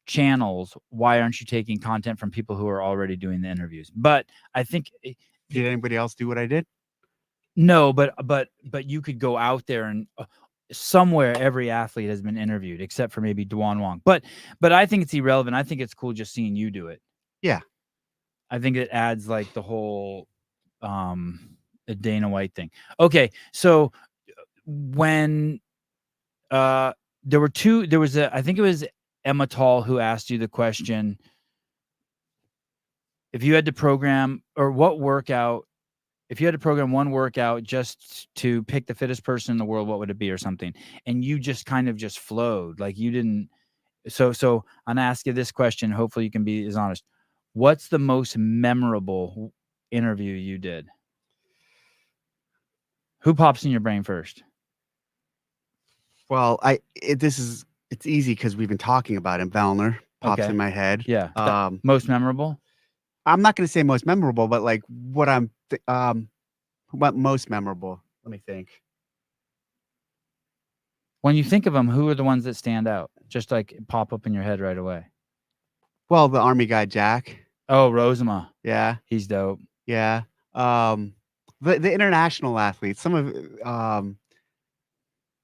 channels, why aren't you taking content from people who are already doing the interviews? But I think Did anybody else do what I did? no, but you could go out there and somewhere every athlete has been interviewed except for maybe Duan Wong. But I think it's irrelevant. I think it's cool just seeing you do it. Yeah. I think it adds like the whole Dana White thing. Okay, so when there was I think it was Emma Tall who asked you the question, if you had to program or what workout, if you had to program one workout just to pick the fittest person in the world, what would it be or something? And you just kind of just flowed, like you didn't. So I'm gonna ask you this question. Hopefully you can be as honest. What's the most memorable interview you did? Who pops in your brain first? Well, it's easy because we've been talking about him. Vellner pops Okay. in my head. Yeah. Most memorable? I'm not going to say most memorable, but like what most memorable. Let me think. When you think of them, who are the ones that stand out? Just like pop up in your head right away. Well, the Army guy, Jack. Oh, Rosema. Yeah. He's dope. Yeah. The international athletes, some of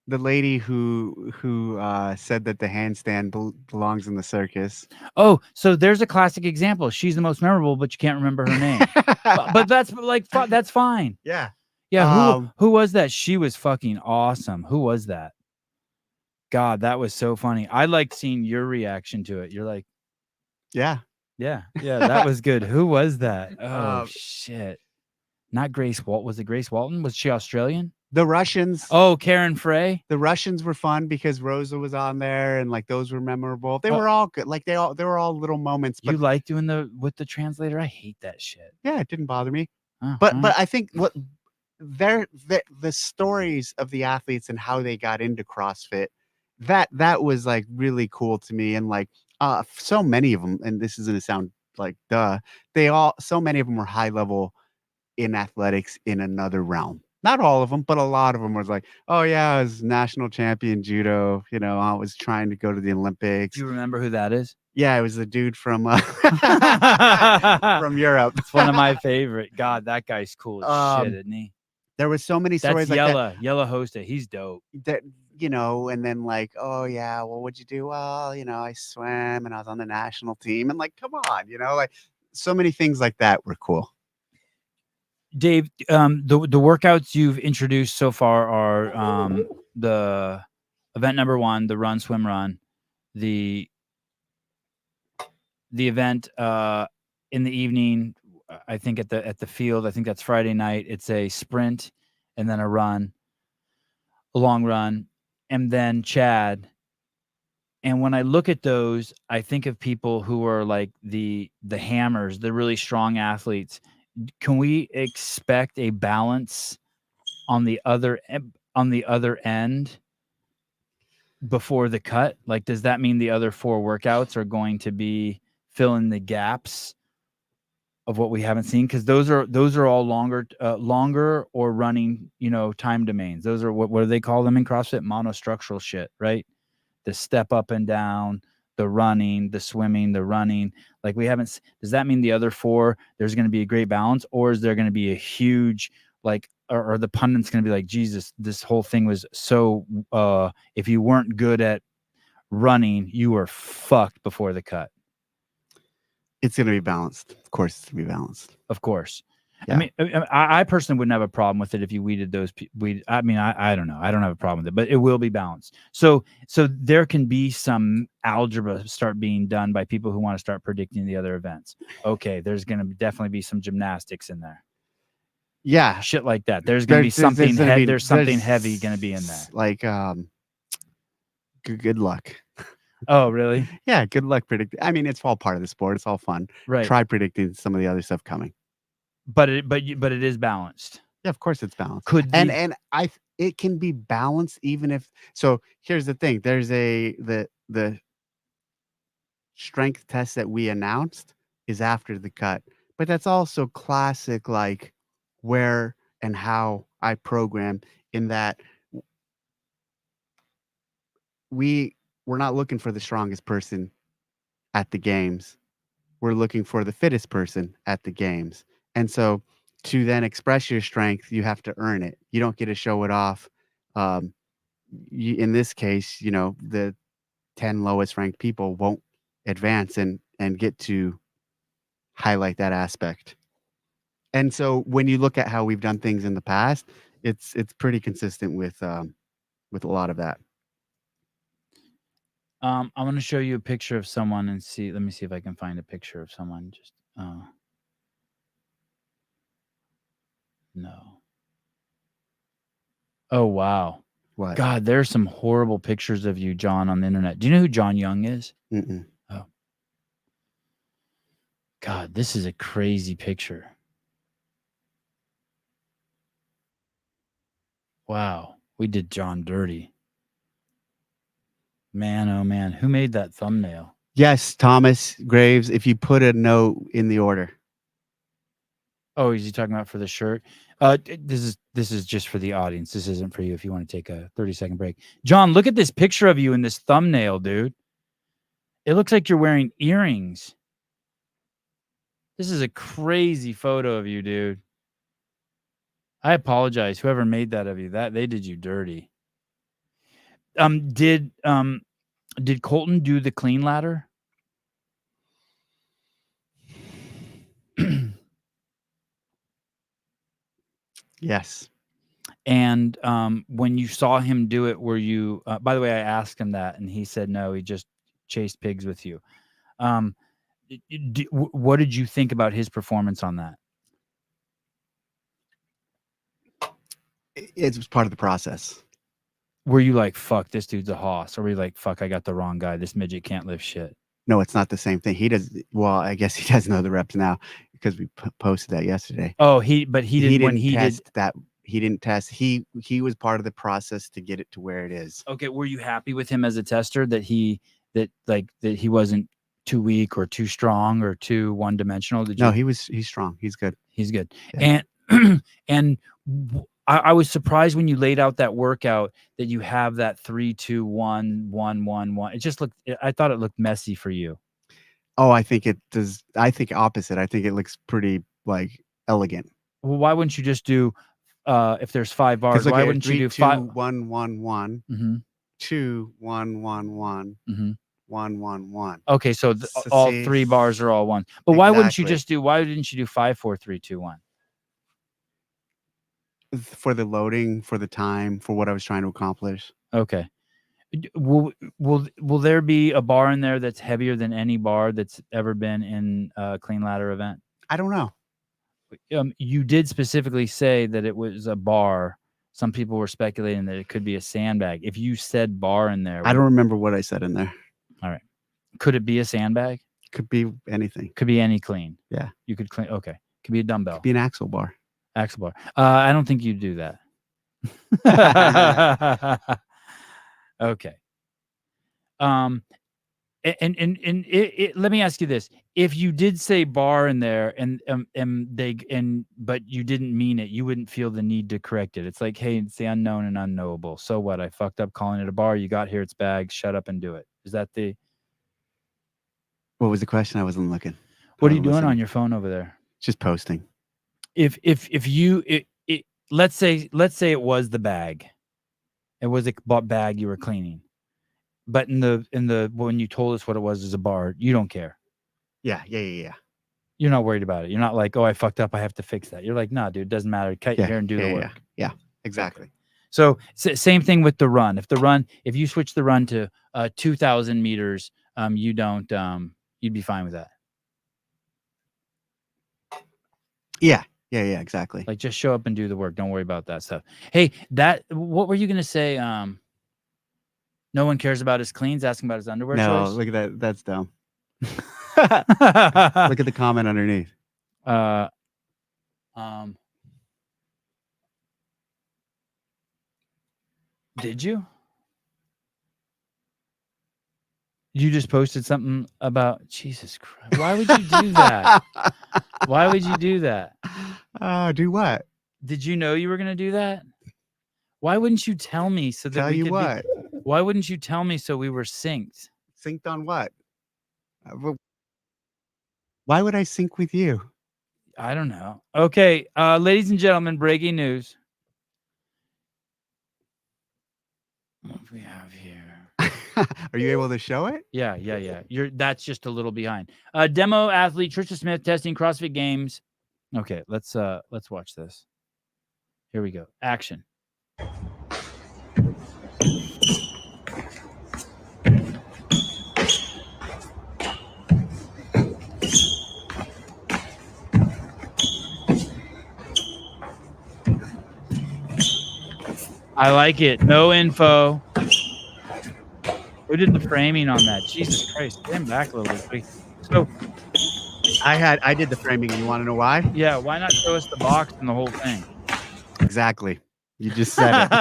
the lady who said that the handstand belongs in the circus. Oh, so there's a classic example. She's the most memorable, but you can't remember her name. but that's like that's fine. Yeah. Yeah. Who was that? She was fucking awesome. Who was that? God, that was so funny. I liked seeing your reaction to it. You're like, yeah, that was good. Who was that? Oh shit. Not Grace Walt. Was it Grace Walton? Was she Australian? The Russians. Oh, Karen Frey. The Russians were fun because Rosa was on there, and like those were memorable. They were all good. Like they were all little moments. But you like doing with the translator? I hate that shit. Yeah, it didn't bother me. Oh, but I think what the stories of the athletes and how they got into CrossFit, that was like really cool to me. And like so many of them, and this is gonna sound like so many of them were high level in athletics in another realm. Not all of them, but a lot of them was like, oh yeah, I was national champion judo. You know, I was trying to go to the Olympics. Do you remember who that is? Yeah, it was the dude from from Europe. It's one of my favorite. God, that guy's cool as shit, isn't he? There was so many stories like that. Yella Hosta. He's dope. That, you know, and then like, oh yeah, well, what'd you do? Well, you know, I swam and I was on the national team. And like, come on, you know, like so many things like that were cool. Dave, the workouts you've introduced so far are the event number 1, the run, swim, run, the event in the evening, I think at the field, I think that's Friday night. It's a sprint and then a run, a long run, and then Chad. And when I look at those, I think of people who are like the hammers, the really strong athletes. Can we expect a balance on the other end before the cut? Like, does that mean the other 4 workouts are going to be filling the gaps of what we haven't seen? Because those are all longer or running, you know, time domains. Those are what do they call them in CrossFit? Monostructural shit, right? The step up and down, the running, the swimming, the running. Like we haven't. Does that mean the other 4 there's going to be a great balance, or is there going to be a huge like, or the pundit's going to be like, Jesus, this whole thing was so. If you weren't good at running, you were fucked before the cut. It's going to be balanced. Of course, it's going to be balanced. Of course. Yeah. I mean, I personally wouldn't have a problem with it if you weeded those. I mean, I don't know. I don't have a problem with it, but it will be balanced. So there can be some algebra start being done by people who want to start predicting the other events. Okay, there's going to definitely be some gymnastics in there. Yeah, shit like that. There's going to be something. There's something heavy going to be in there. Like, good luck. Oh, really? Yeah, good luck predicting. I mean, it's all part of the sport. It's all fun. Right. Try predicting some of the other stuff coming. But it is balanced. Yeah, of course it's balanced. It can be balanced even if. So here's the thing. There's the strength test that we announced is after the cut, but that's also classic, like where and how I program, in that we're not looking for the strongest person at the games. We're looking for the fittest person at the games. And so to then express your strength, you have to earn it. You don't get to show it off. Um, in this case, the 10 lowest ranked people won't advance and get to highlight that aspect. And so when you look at how we've done things in the past, it's pretty consistent with a lot of that. I'm going to show you a picture of someone and see. Let me see if I can find a picture of someone. Just no. Oh wow. What? God, there's some horrible pictures of you, John, on the internet. Do you know who John Young is? Mm-mm. Oh. God, this is a crazy picture. Wow. We did John dirty. Man, oh man. Who made that thumbnail? Yes, Thomas Graves, if you put a note in the order. Oh, is he talking about for the shirt? This is just for the audience. This isn't for you if you want to take a 30-second break. John, look at this picture of you in this thumbnail, dude. It looks like you're wearing earrings. This is a crazy photo of you, dude. I apologize, whoever made that of you. That they did you dirty. Did Colton do the clean ladder? Yes. And when you saw him do it, were you? By the way, I asked him that, and he said no. He just chased pigs with you. What did you think about his performance on that? It was part of the process. Were you like, fuck, this dude's a hoss? Or were you like, fuck, I got the wrong guy. This midget can't lift shit? No, it's not the same thing. He does. Well, I guess he does know the reps now because we posted that yesterday. Oh, he didn't when he test did that. He didn't test. He was part of the process to get it to where it is. Okay, were you happy with him as a tester that he wasn't too weak or too strong or too one-dimensional? No, he's strong. He's good. He's good. Yeah. And I was surprised when you laid out that workout that you have that 3, 2, 1, 1, 1, 1. It just looked. I thought it looked messy for you. Oh, I think it does. I think opposite. I think it looks pretty elegant. Well, why wouldn't you just do? If there's 5 bars, why wouldn't you do 5? 1, 1, 1, Mm-hmm. 2, 1, 1, 1, Mm-hmm. 1, 1, 1. Okay, so all 3 bars are all 1. But why wouldn't you just do? Why didn't you do 5, 4, 3, 2, 1? For the loading, for the time, for what I was trying to accomplish. Okay. Will there be a bar in there that's heavier than any bar that's ever been in a clean ladder event? I don't know. You did specifically say that it was a bar. Some people were speculating that it could be a sandbag. If you said bar in there, I don't remember what I said in there. All right. Could it be a sandbag? Could be anything. Could be any clean. Yeah. You could clean. Okay. Could be a dumbbell. Could be an axle bar. Axle bar. I don't think you'd do that. Okay. And let me ask you this: if you did say bar in there, but you didn't mean it, you wouldn't feel the need to correct it. It's like, hey, it's the unknown and unknowable. So what? I fucked up calling it a bar. You got here, it's bags. Shut up and do it. Is that the? What was the question? I wasn't looking. What are you doing on your phone over there? Just posting. If you let's say it was the bag, it was a bag you were cleaning. But in the when you told us what it was as a bar, you don't care. Yeah. You're not worried about it. You're not like, oh, I fucked up, I have to fix that. You're like, nah, dude, it doesn't matter. Cut your hair and do the work. Yeah, exactly. So same thing with the run. If you switch the run to 2,000 meters, you don't you'd be fine with that. Yeah, exactly. Like just show up and do the work. Don't worry about that stuff. Hey, what were you gonna say? No one cares about his cleans, asking about his underwear choice. Look at that. That's dumb. Look at the comment underneath. Did you? You just posted something about Jesus Christ. Why would you do that? Why would you do that? Do what? Did you know you were going to do that? Why wouldn't you tell me so that Tell you what? Why wouldn't you tell me so we were synced? Synced on what? Why would I sync with you? I don't know. Okay, ladies and gentlemen, breaking news. What do we have here? Are you able to show it? Yeah. That's just a little behind. Demo athlete Trisha Smith testing CrossFit Games. Okay, let's watch this. Here we go. Action. I like it. No info. Who did the framing on that? Jesus Christ. Stand back a little bit, please. So I did the framing. You want to know why? yeah, why not show us the box and the whole thing? Exactly. You just said it.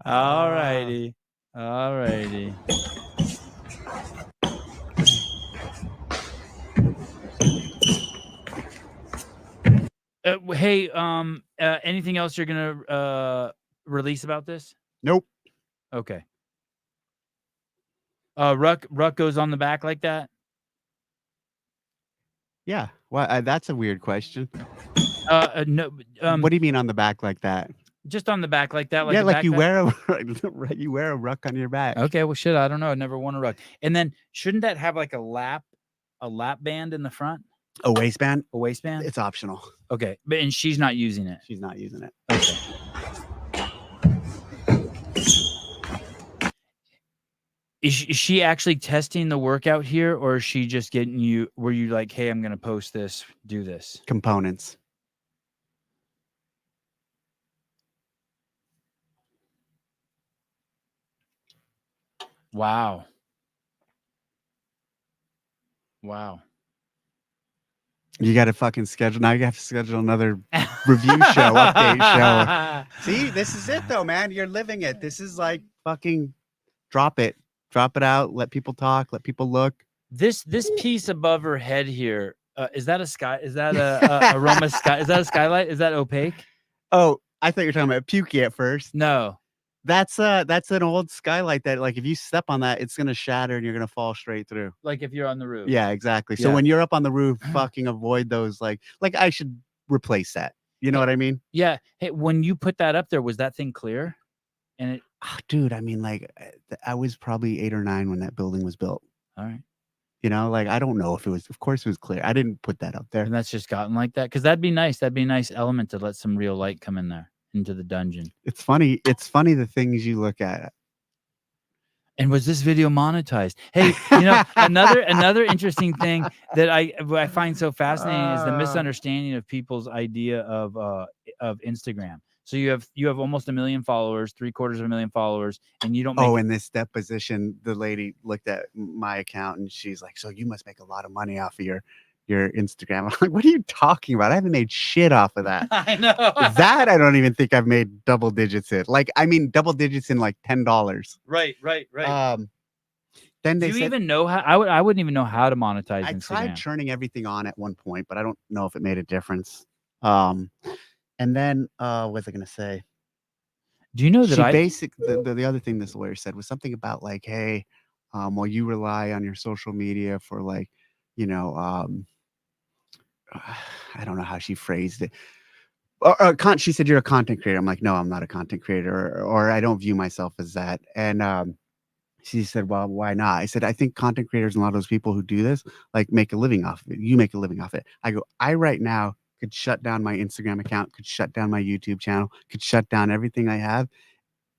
All righty. All righty. Hey, anything else you're gonna release about this? Nope. Okay. Ruck goes on the back like that. Yeah. Well, that's a weird question. No. What do you mean on the back like that? Just on the back like that. Like yeah, a like you backpack? you wear a ruck on your back. Okay. Well, shit. I don't know. I never worn a ruck. And then shouldn't that have like a lap band in the front? A waistband? A waistband? It's optional. Okay. And she's not using it. She's not using it. Okay. Is she actually testing the workout here, or is she just getting you? Were you like, hey, I'm going to post this, do this? Components. Wow. Wow. You got to fucking schedule. Now you have to schedule another review show, update show. See, this is it though, man. You're living it. This is like fucking drop it out. Let people talk. Let people look. This piece above her head here, is that a sky? Is that a aroma sky? Is that a skylight? Is that opaque? Oh, I thought you were talking about Pukey at first. No. That's an old skylight that, like, if you step on that, it's gonna shatter and you're gonna fall straight through. Like if you're on the roof. Yeah, exactly. So Yeah. when you're up on the roof, fucking avoid those. Like I should replace that. You know what I mean? Yeah. Hey, when you put that up there, was that thing clear? And it, oh, dude, I mean, like, I was probably 8 or 9 when that building was built. all right. You know, like, I don't know if it was. Of course, it was clear. I didn't put that up there. And that's just gotten like that, because that'd be nice. That'd be a nice element to let some real light come in there into the dungeon. It's funny. It's funny the things you look at. And was this video monetized? Hey, you know, another interesting thing that I find so fascinating is the misunderstanding of people's idea of Instagram. So you have almost 1 million followers, 750,000 followers, and you don't make in this deposition, the lady looked at my account and she's like, so you must make a lot of money off of your Instagram. I'm like, what are you talking about? I haven't made shit off of that. I know. That I don't even think I've made double digits in. Like, I mean, double digits in like $10. Right. Then they Do you said, even know how? I wouldn't even know how to monetize I Instagram. tried turning everything on at one point, but I don't know if it made a difference. And then what was I gonna say? Do you know that the other thing this lawyer said was something about like, hey, well, you rely on your social media for like, you know, I don't know how she phrased it. She said you're a content creator. I'm like, no, I'm not a content creator, or I don't view myself as that. And she said, well, why not? I said, I think content creators and a lot of those people who do this like make a living off of it. You make a living off it. I go, I right now could shut down my Instagram account, could shut down my YouTube channel, could shut down everything I have,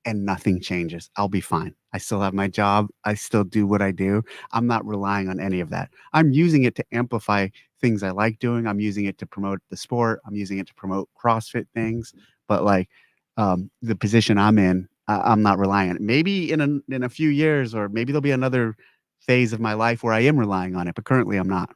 and nothing changes. I'll be fine. I still have my job. I still do what I do. I'm not relying on any of that. I'm using it to amplify things I like doing. I'm using it to promote the sport. I'm using it to promote CrossFit things. But like the position I'm in, I'm not relying on it. Maybe in a few years, or maybe there'll be another phase of my life where I am relying on it. But currently I'm not.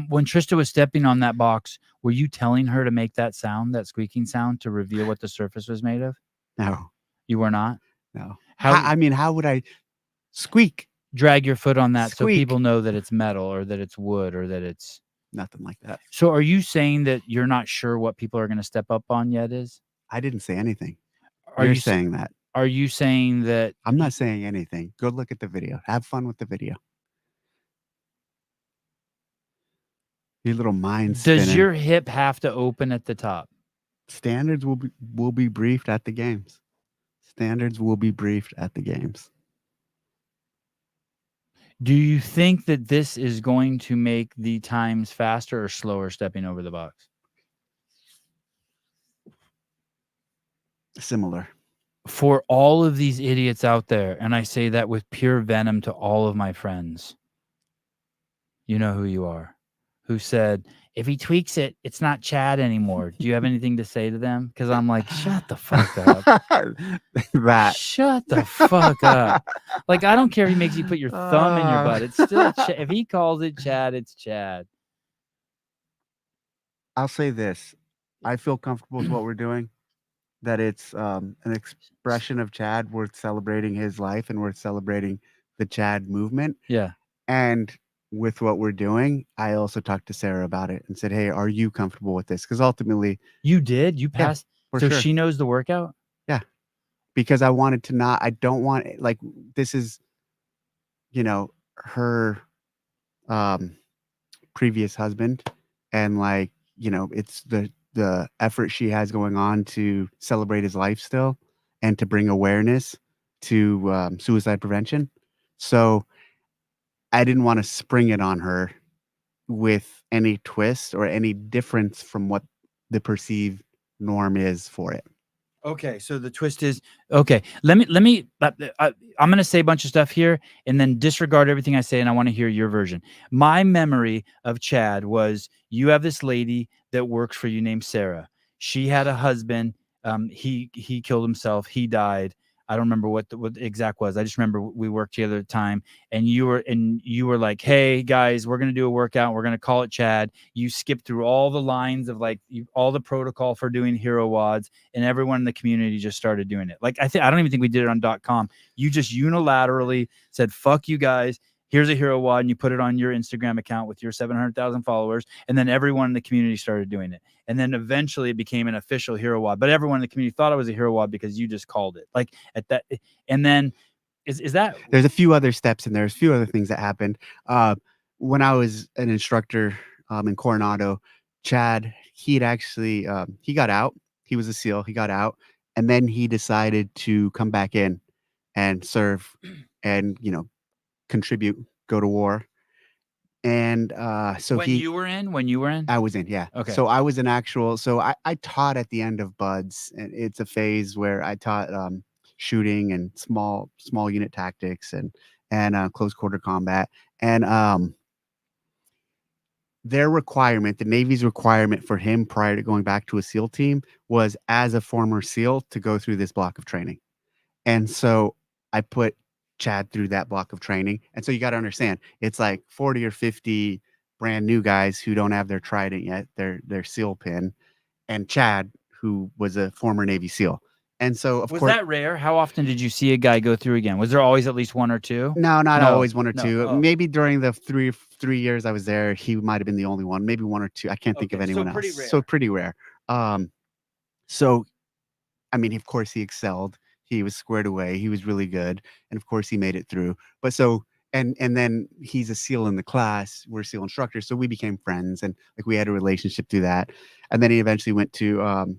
When Trista was stepping on that box, were you telling her to make that sound, that squeaking sound, to reveal what the surface was made of? No. You were not? No. How would I squeak? Drag your foot on that Squeak. so people know that it's metal, or that it's wood, or that it's nothing like that. So are you saying that you're not sure what people are going to step up on yet is? I didn't say anything. You're saying that. are you saying that I'm not saying anything. Go look at the video. Have fun with the video. Your little mind does spinning. your hip have to open at the top? Standards will be briefed at the games. Standards will be briefed at the games. Do you think that this is going to make the times faster or slower stepping over the box? Similar. For all of these idiots out there, and I say that with pure venom to all of my friends, you know who you are, who said, if he tweaks it, it's not Chad anymore. Do you have anything to say to them? Because I'm like, shut the fuck up. That. Shut the fuck up. Like, I don't care if he makes you put your thumb in your butt. It's still, if he calls it Chad, it's Chad. I'll say this. I feel comfortable with what we're doing. That it's an expression of Chad worth celebrating his life and worth celebrating the Chad movement. Yeah. And with what we're doing, I also talked to Sarah about it and said, hey, are you comfortable with this? Because ultimately, you did? You passed? for so sure. She knows the workout? Yeah. Because I wanted to not, I don't want, like, this is, you know, her previous husband. And like, you know, it's the effort she has going on to celebrate his life still and to bring awareness to suicide prevention. So I didn't want to spring it on her with any twist or any difference from what the perceived norm is for it. Okay, so the twist is okay. Let me. I'm going to say a bunch of stuff here, and then disregard everything I say, and I want to hear your version. My memory of Chad was you have this lady that works for you named Sarah. She had a husband. He killed himself. He died. I don't remember what the exact was. I just remember we worked together at the time, and you were like, "Hey guys, we're gonna do a workout. We're gonna call it Chad." You skipped through all the lines of like all the protocol for doing hero wads, and everyone in the community just started doing it. Like I don't even think we did it on .com. You just unilaterally said, "Fuck you guys. Here's a hero wad," and you put it on your Instagram account with your 700,000 followers, and then everyone in the community started doing it. And then eventually it became an official hero wad. But everyone in the community thought it was a hero wad because you just called it. Like at that, and then is that there's a few other steps and there's a few other things that happened. When I was an instructor in Coronado, Chad, he'd actually he got out. He was a SEAL. He got out, and then he decided to come back in and serve, and contribute, go to war. And so when you were in? I was in, yeah. Okay. So I was an actual. So I taught at the end of Buds, and it's a phase where I taught shooting and small unit tactics and close quarter combat. And their requirement, the Navy's requirement for him prior to going back to a SEAL team, was as a former SEAL to go through this block of training. And so I put Chad through that block of training. And so you got to understand, it's like 40 or 50 brand new guys who don't have their trident yet, their SEAL pin, and Chad, who was a former Navy SEAL. And so, of was course, that rare? How often did you see a guy go through again? Was there always at least one or two? no, not always one or No. two. Oh. Maybe during the three years I was there, he might have been the only one. Maybe one or two. I can't think of Okay, so anyone pretty else. rare. So pretty rare. So I mean, of course, he excelled. He was squared away. He was really good, and of course, he made it through. But so, and then he's a SEAL in the class. We're SEAL instructors, so we became friends, and like we had a relationship through that. And then he eventually went to,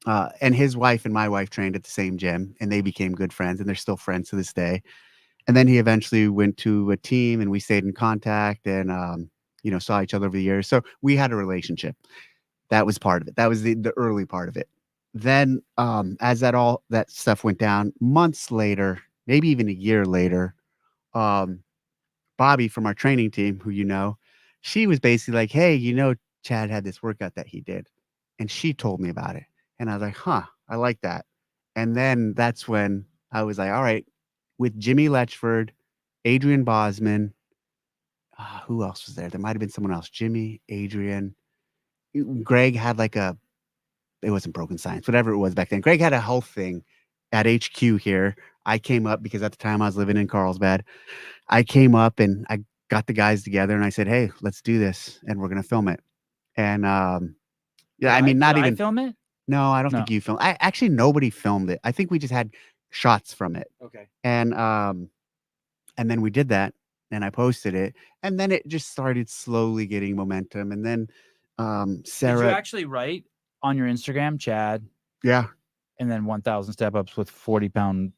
and his wife and my wife trained at the same gym, and they became good friends, and they're still friends to this day. And then he eventually went to a team, and we stayed in contact, and saw each other over the years. So we had a relationship. That was part of it. That was the early part of it. Then, as that stuff went down, months later, maybe even a year later, Bobby from our training team, who she was basically like, "Hey, Chad had this workout that he did," and she told me about it, and I was like, "Huh, I like that." And then that's when I was like, "All right," with Jimmy Letchford, Adrian Bosman, who else was there? There might have been someone else. Jimmy, Adrian, Greg had like it wasn't Broken Science, whatever it was back then. Greg had a health thing at HQ here. I came up because at the time I was living in Carlsbad. I came up and I got the guys together and I said, "Hey, let's do this, and we're gonna film it." And yeah, I mean, not did even I film it. No, I don't No. think you filmed. Actually nobody filmed it. I think we just had shots from it. Okay. And then we did that and I posted it and then it just started slowly getting momentum and then Did you Sarah actually write on your Instagram, Chad, yeah. and then 1,000 step ups with 40-pound?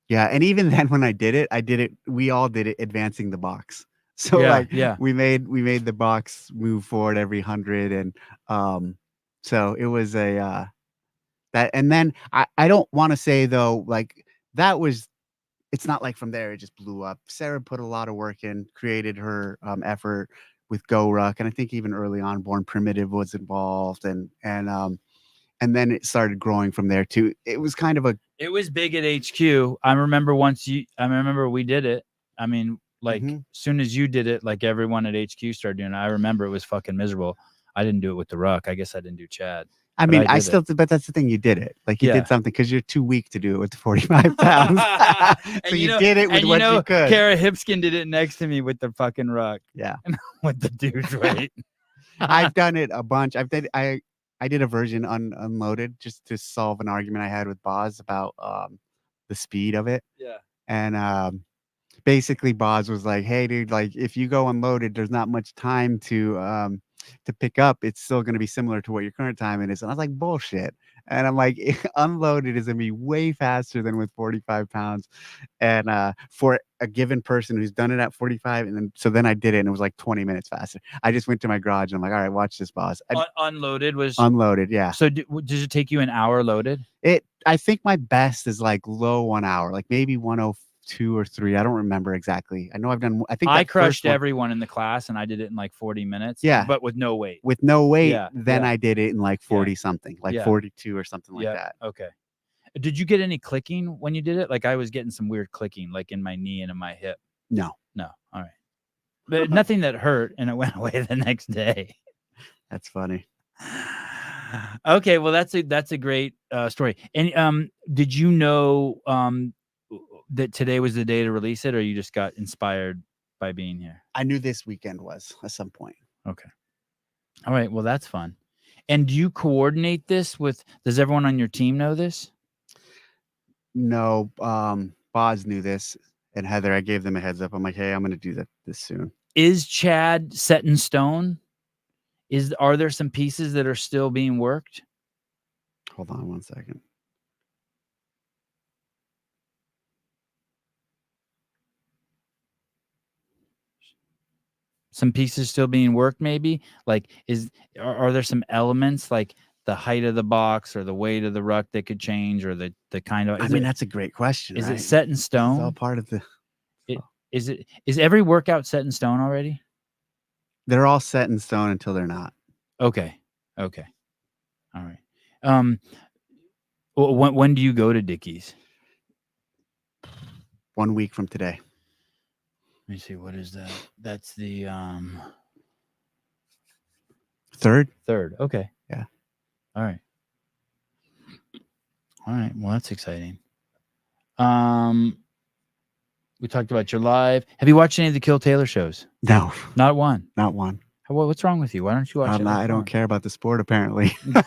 Yeah, and even then when I did it, we all did it advancing the box. So Yeah, like yeah. we made the box move forward every 100 and so it was a that and then I don't want to say though like that was it's not like from there it just blew up. Sarah put a lot of work in, created her effort with Go Ruck, and I think even early on Born Primitive was involved and then it started growing from there too. It was kind of a It was big at HQ. I remember we did it. I mean, like soon as you did it, like everyone at HQ started doing it. I remember it was fucking miserable. I didn't do it with the Ruck. I guess I didn't do Chad. I But mean, I I did still, it. but that's the thing. You did it. Like you Yeah. did something because you're too weak to do it with the 45 pounds. So you did it with what you could. Kara Hipskin did it next to me with the fucking Ruck. Yeah. With the dude's weight. I've done it a bunch. I did a version unloaded just to solve an argument I had with Boz about the speed of it. Yeah. And basically Boz was like, hey dude, like if you go unloaded, there's not much time to pick up. It's still going to be similar to what your current timing is. And I was like, bullshit. And I'm like, unloaded is going to be way faster than with 45 pounds. And for a given person who's done it at 45, and then I did it and it was like 20 minutes faster. I just went to my garage and I'm like, all right, watch this, Boz. Unloaded was Unloaded, yeah. So did it take you an hour loaded? I think my best is like low 1 hour, like maybe 102 or 3. I don't remember exactly. I know I've done. I think I crushed everyone in the class, and I did it in like 40 minutes. Yeah, but with no weight. With no weight, Yeah, then yeah. I did it in like 40 something, like 42 or something like that. Okay. Did you get any clicking when you did it? Like I was getting some weird clicking, like in my knee and in my hip. No. All right. But nothing that hurt, and it went away the next day. That's funny. Okay, well that's a great story. And did you know that today was the day to release it, or you just got inspired by being here? I knew this weekend was at some point. Okay. All right. Well, that's fun. And do you coordinate this with? Does everyone on your team know this? No, Boz knew this, and Heather. I gave them a heads up. I'm like, hey, I'm going to do this soon. Is Chad set in stone? Are there some pieces that are still being worked? Hold on 1 second. Some pieces still being worked, maybe? Like, are there some elements like the height of the box or the weight of the ruck that could change, or the kind of? That's a great question. Is it set in stone? It's all part of the. Is every workout set in stone already? They're all set in stone until they're not. Okay. All right. When do you go to Dickies? 1 week from today. Let me see. What is that? That's the third. Okay. Yeah. All right. Well, that's exciting. We talked about your live. Have you watched any of the Kill Taylor shows? No. Not one. Not one. What's wrong with you? Why don't you watch it? I don't care about the sport, apparently. You'd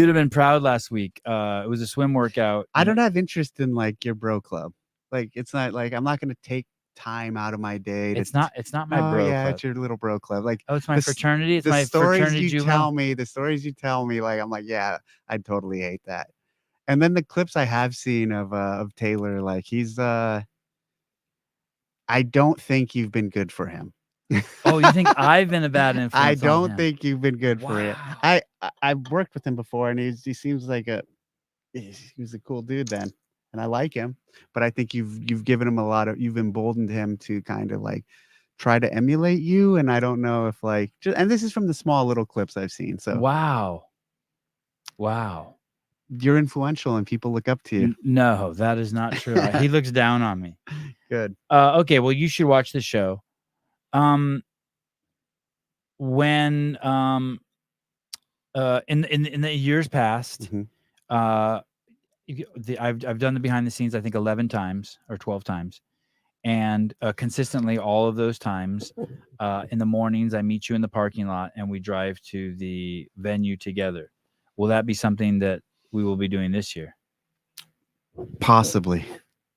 have been proud last week. It was a swim workout. I don't have interest in like your bro club. Like it's not like I'm not going to take time out of my day. It's not my bro club. It's your little bro club. Like it's my fraternity. It's my fraternity. The stories you tell me, like I'm like, yeah, I totally hate that. And then the clips I have seen of Taylor, like he's I don't think you've been good for him. Oh, you think I've been a bad influence? I don't think you've been good for him. I've worked with him before, and he seems like he's a cool dude then, and I like him. But I think you've given him you've emboldened him to kind of like try to emulate you, and I don't know if like and this is from the small little clips I've seen. So wow. You're influential and people look up to you. No, that is not true. He looks down on me. Good. Okay, well, you should watch the show. When in the years past, I've done the behind the scenes, I think 11 times or 12 times, and consistently all of those times, in the mornings, I meet you in the parking lot and we drive to the venue together. Will that be something that we will be doing this year? Possibly.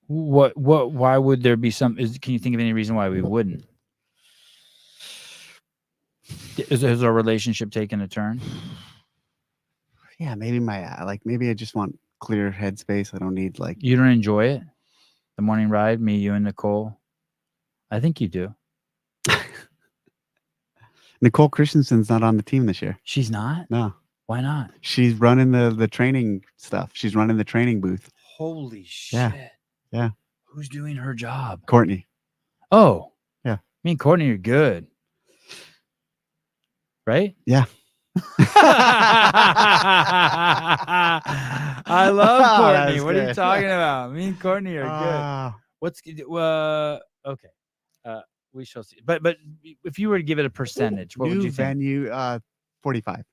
Why would there be some? Can you think of any reason why we wouldn't? Has our relationship taken a turn? Yeah, maybe maybe I just want clear headspace. I don't need like. You don't enjoy it? The morning ride, me, you, and Nicole? I think you do. Nicole Christensen's not on the team this year. She's not? No. Why not? She's running the training stuff. She's running the training booth. Holy shit. Yeah. Who's doing her job? Courtney. Oh. Yeah. Me and Courtney are good. Right? Yeah. I love Courtney. That's What are you good. talking about? Me and Courtney are good. What's okay? We shall see. But if you were to give it a percentage, what would you think? New venue, 45.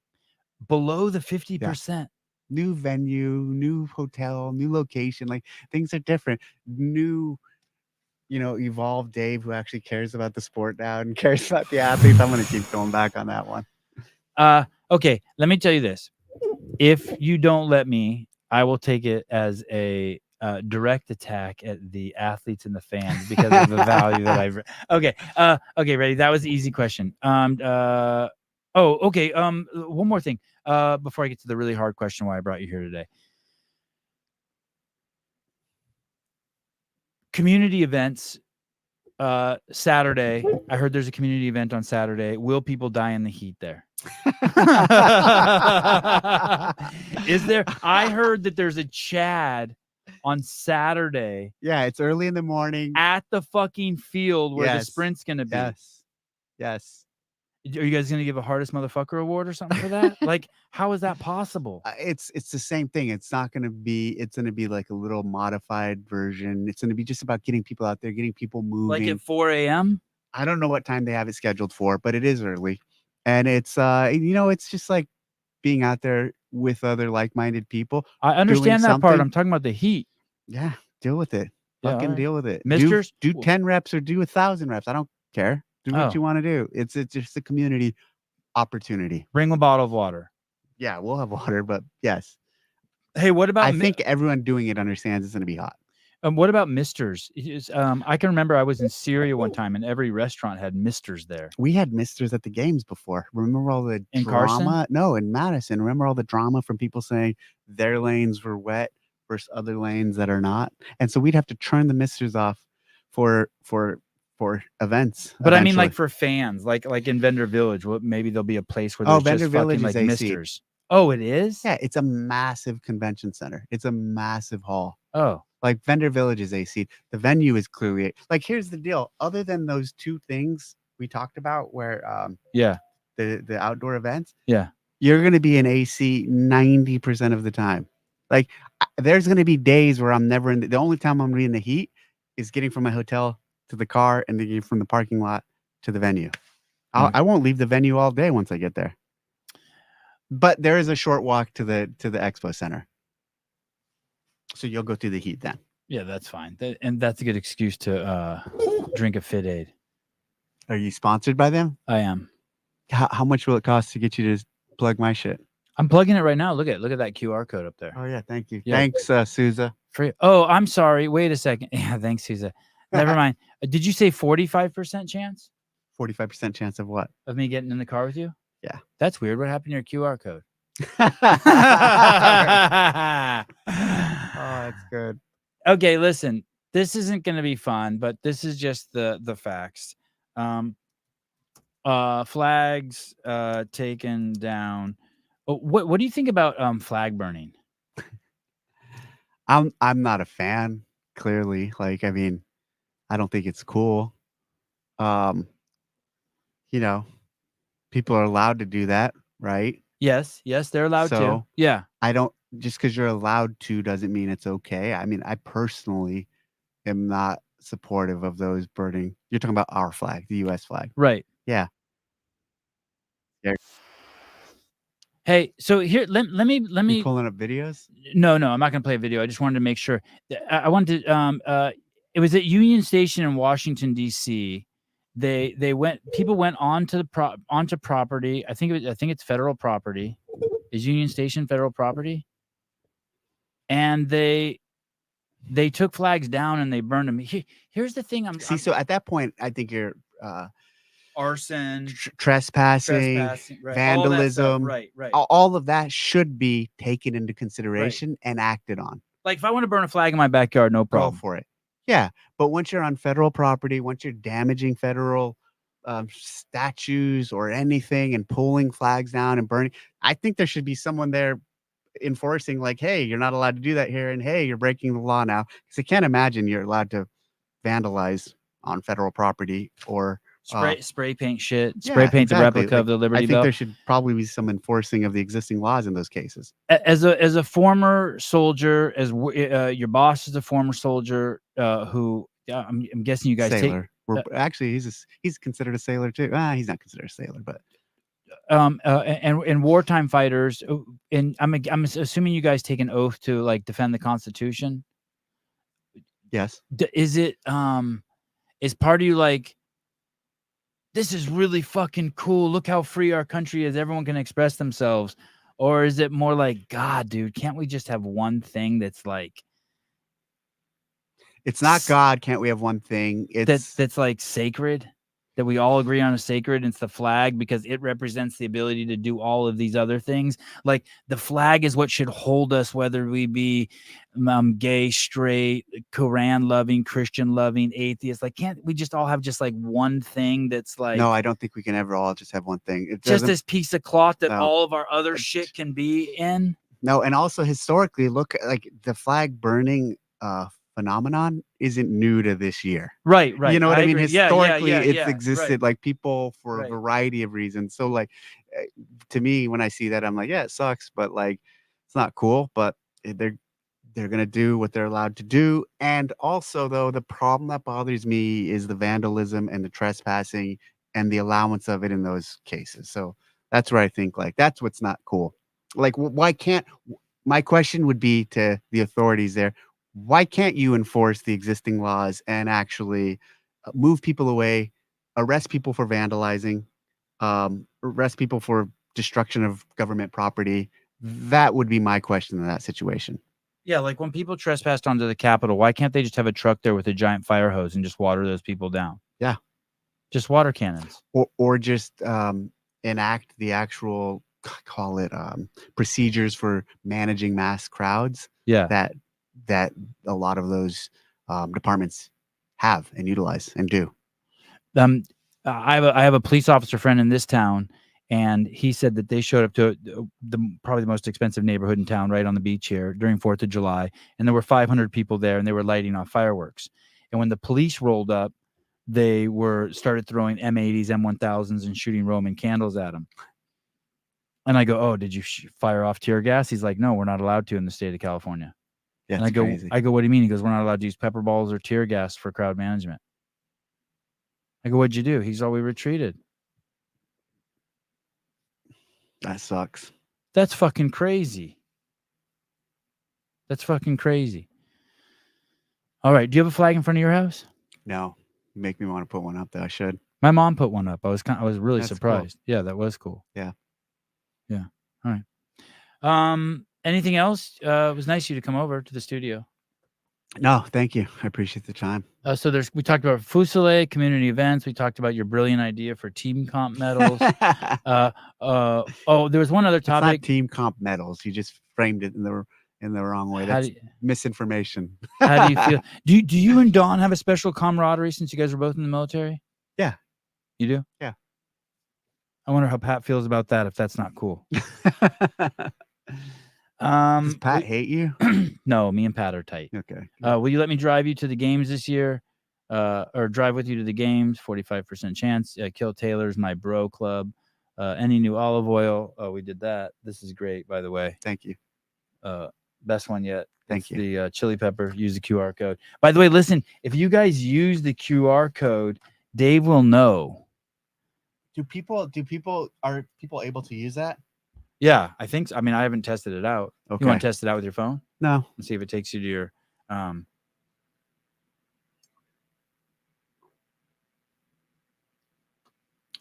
Below the 50%. New venue, new hotel, new location. Like things are different. New, evolved Dave who actually cares about the sport now and cares about the athletes. I'm gonna keep going back on that one. Okay, let me tell you this. If you don't let me, I will take it as a direct attack at the athletes and the fans because of the value that I've. Okay, ready. That was the easy question. Okay. One more thing. Before I get to the really hard question, why I brought you here today. Community events. Saturday. I heard there's a community event on Saturday. Will people die in the heat there? Is there? I heard that there's a Chad on Saturday. Yeah, it's early in the morning at the fucking field where the sprint's gonna be. Yes. Are you guys gonna give a hardest motherfucker award or something for that? Like, how is that possible? It's the same thing. It's not gonna be. It's gonna be like a little modified version. It's gonna be just about getting people out there, getting people moving. Like at 4 a.m. I don't know what time they have it scheduled for, but it is early, and it's it's just like being out there with other like-minded people. I understand that part. I'm talking about the heat. Yeah, deal with it. Yeah, Fucking deal with it. Misters, do 10 reps or do 1,000 reps. I don't care. Do what you want to do. It's just a community opportunity. Bring a bottle of water. Yeah, we'll have water, but yes. Hey, what about? I think everyone doing it understands it's going to be hot. What about misters? I can remember I was in Syria one time, and every restaurant had misters there. We had misters at the games before. Remember all the in drama? Carson? No, in Madison. Remember all the drama from people saying their lanes were wet versus other lanes that are not, and so we'd have to turn the misters off for events. But eventually. I mean, like for fans, like in Vendor Village, maybe there'll be a place where there's Vendor just Village fucking like AC. misters. Oh, it is? Yeah, it's a massive convention center. It's a massive hall. Oh. Like Vendor Village is AC. The venue is clearly like. Here's the deal. Other than those two things we talked about, where the outdoor events, you're gonna be in AC 90% of the time. Like there's gonna be days where I'm never in. The only time I'm in the heat is getting from my hotel to the car and then getting from the parking lot to the venue. I won't leave the venue all day once I get there. But there is a short walk to the expo center. So you'll go through the heat then. Yeah, that's fine. And that's a good excuse to drink a Fit Aid. Are you sponsored by them? I am. How much will it cost to get you to plug my shit? I'm plugging it right now. Look at that QR code up there. Oh yeah, thank you. Yeah. Thanks, Souza. Free. Oh, I'm sorry. Wait a second. Yeah, thanks, Souza. Never mind. Did you say 45% chance? 45% chance of what? Of me getting in the car with you? Yeah. That's weird. What happened to your QR code? Oh, that's good. Okay, listen. This isn't going to be fun, but this is just the facts. Flags taken down. What do you think about flag burning? I'm not a fan. Clearly, like I mean, I don't think it's cool. People are allowed to do that, right? Yes, they're allowed to. Yeah. I don't, just because you're allowed to doesn't mean it's okay. I mean, I personally am not supportive of those burning. You're talking about our flag, the US flag. Right. Yeah. Hey, so here, let me. You pulling up videos? No, I'm not going to play a video. I just wanted to make sure. I wanted to. It was at Union Station in Washington D.C. People went onto property. I think it's federal property. Is Union Station federal property? And they took flags down and they burned them. Here's the thing. So at that point, I think you're arson, trespassing, right, vandalism, right. all of that should be taken into consideration and acted on. Like if I want to burn a flag in my backyard, no problem. Go for it. Yeah, but once you're on federal property, once you're damaging federal statues or anything and pulling flags down and burning, I think there should be someone there enforcing like, hey, you're not allowed to do that here, and hey, you're breaking the law now. Because I can't imagine you're allowed to vandalize on federal property or spray paint shit, spray paint the replica of the Liberty Bell. I think there should probably be some enforcing of the existing laws in those cases. As a former soldier, as your boss is a former soldier, who I'm guessing you guys sailor. Actually, he's considered a sailor too. He's not considered a sailor, but and wartime fighters. And I'm assuming you guys take an oath to like defend the Constitution. Yes. Is it is part of you like, this is really fucking cool, look how free our country is, everyone can express themselves? Or is it more like, God, dude, can't we just have one thing that's like, it's not God, can't we have one thing that's like sacred, that we all agree on is sacred? It's the flag because it represents the ability to do all of these other things. Like the flag is what should hold us, whether we be gay, straight, Quran loving, Christian loving, atheist. Like, can't we just all have just like one thing that's like? No, I don't think we can ever all just have one thing. It just this piece of cloth that all of our other shit can be in. No, and also historically, look, like the flag burning phenomenon isn't new to this year. Right. You know what I mean? Agree. Historically, it's right. existed, like people for a variety of reasons. So like, to me, when I see that, I'm like, yeah, it sucks, but like, it's not cool, but they're going to do what they're allowed to do. And also though, the problem that bothers me is the vandalism and the trespassing and the allowance of it in those cases. So that's where I think like, that's what's not cool. Like, why can't, my question would be to the authorities there, why can't you enforce the existing laws and actually move people away, arrest people for vandalizing, arrest people for destruction of government property? That would be my question in that situation. Yeah, like when people trespassed onto the Capitol, why can't they just have a truck there with a giant fire hose and just water those people down? Yeah. Just water cannons. Or just enact the actual, call it procedures for managing mass crowds. Yeah. That a lot of those departments have and utilize and do. I have a police officer friend in this town, and he said that they showed up to probably the most expensive neighborhood in town, right on the beach here during 4th of July, and there were 500 people there, and they were lighting off fireworks. And when the police rolled up, they started throwing M80s, M1000s, and shooting Roman candles at them. And I go, "Oh, did you fire off tear gas?" He's like, "No, we're not allowed to in the state of California." Yeah, and I go, "What do you mean?" He goes, "We're not allowed to use pepper balls or tear gas for crowd management." I go, "What'd you do?" He's all, "We retreated." That sucks. That's fucking crazy. That's fucking crazy. All right. Do you have a flag in front of your house? No. You make me want to put one up though. I should. My mom put one up. I was really surprised. Cool. Yeah, that was cool. Yeah. Yeah. All right. Anything else? It was nice of you to come over to the studio. No, thank you. I appreciate the time. So we talked about Fusile, community events. We talked about your brilliant idea for team comp medals. There was one other topic. It's not team comp medals. You just framed it in the wrong way. That's misinformation. How do you feel? Do you and Dawn have a special camaraderie since you guys were both in the military? Yeah. You do? Yeah. I wonder how Pat feels about that, if that's not cool. Does Pat hate you? No, me and Pat are tight. Okay. Will you let me drive you to the games this year? Or drive with you to the games? 45% chance. Kill Taylor's my bro club. Any new olive oil? We did that. This is great, by the way. Thank you. Best one yet. Thank you. The chili pepper. Use the QR code. By the way, listen, if you guys use the QR code, Dave will know. Are people able to use that? Yeah, I think so. I mean, I haven't tested it out. Okay. You want to test it out with your phone? No. And see if it takes you to your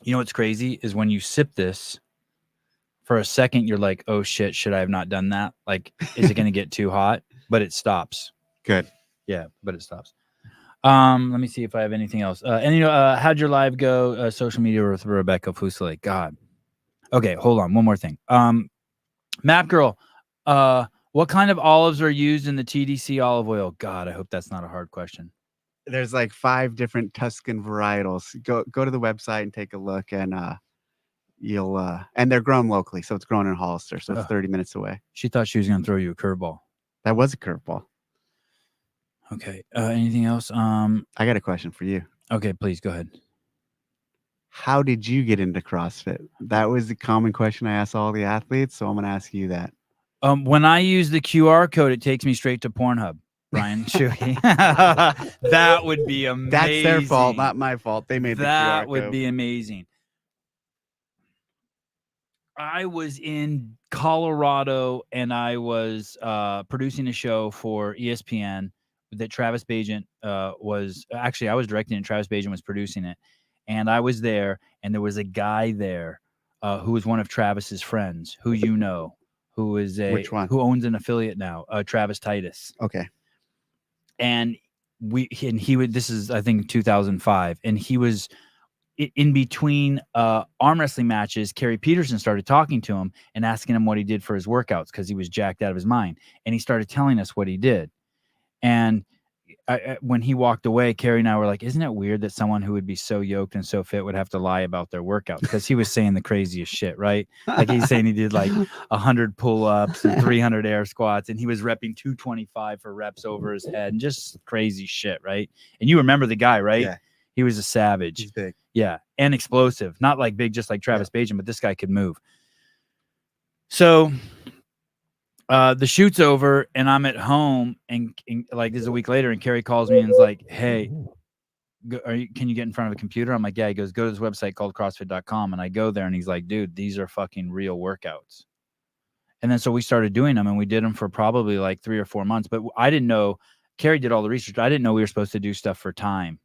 You know what's crazy is when you sip this, for a second you're like, oh shit, should I have not done that? Like, is it going to get too hot? But it stops. Good. Yeah, but it stops. Let me see if I have anything else. How'd your live go? Social media with Rebecca Fuseli. God. Okay, hold on. One more thing. Map Girl, what kind of olives are used in the TDC olive oil? God, I hope that's not a hard question. There's like 5 different Tuscan varietals. Go to the website and take a look, and you'll and they're grown locally, so it's grown in Hollister, so it's 30 minutes away. She thought she was going to throw you a curveball. That was a curveball. Okay. Anything else? I got a question for you. Okay, please go ahead. How did you get into CrossFit? That was the common question I asked all the athletes, so I'm going to ask you that. When I use the QR code, it takes me straight to Pornhub. Brian Shuey. That would be amazing. That's their fault, not my fault. They made the QR code. That would be amazing. I was in Colorado and I was producing a show for ESPN that Travis Bagent was actually, I was directing it and Travis Bagent was producing it. And I was there and there was a guy there who was one of Travis's friends who you know, who is Which one? Who owns an affiliate now, Travis Titus. Okay. And he would, this is, I think, 2005. And he was in between arm wrestling matches. Kerry Peterson started talking to him and asking him what he did for his workouts because he was jacked out of his mind. And he started telling us what he did. And when he walked away, Kerry and I were like, isn't it weird that someone who would be so yoked and so fit would have to lie about their workouts? Because he was saying the craziest shit, right? Like he's saying he did like 100 pull-ups and 300 air squats, and he was repping 225 for reps over his head and just crazy shit, right? And you remember the guy, right? Yeah. He was a savage. He's big. Yeah, and explosive. Not like big, just like Travis Bagent, but this guy could move. So the shoot's over and I'm at home and like this is a week later and Kerry calls me and is like, hey, can you get in front of a computer? I'm like, yeah. He goes, go to this website called CrossFit.com. And I go there and he's like, dude, these are fucking real workouts. And then so we started doing them and we did them for probably like 3 or 4 months. But I didn't know, Kerry did all the research. I didn't know we were supposed to do stuff for time.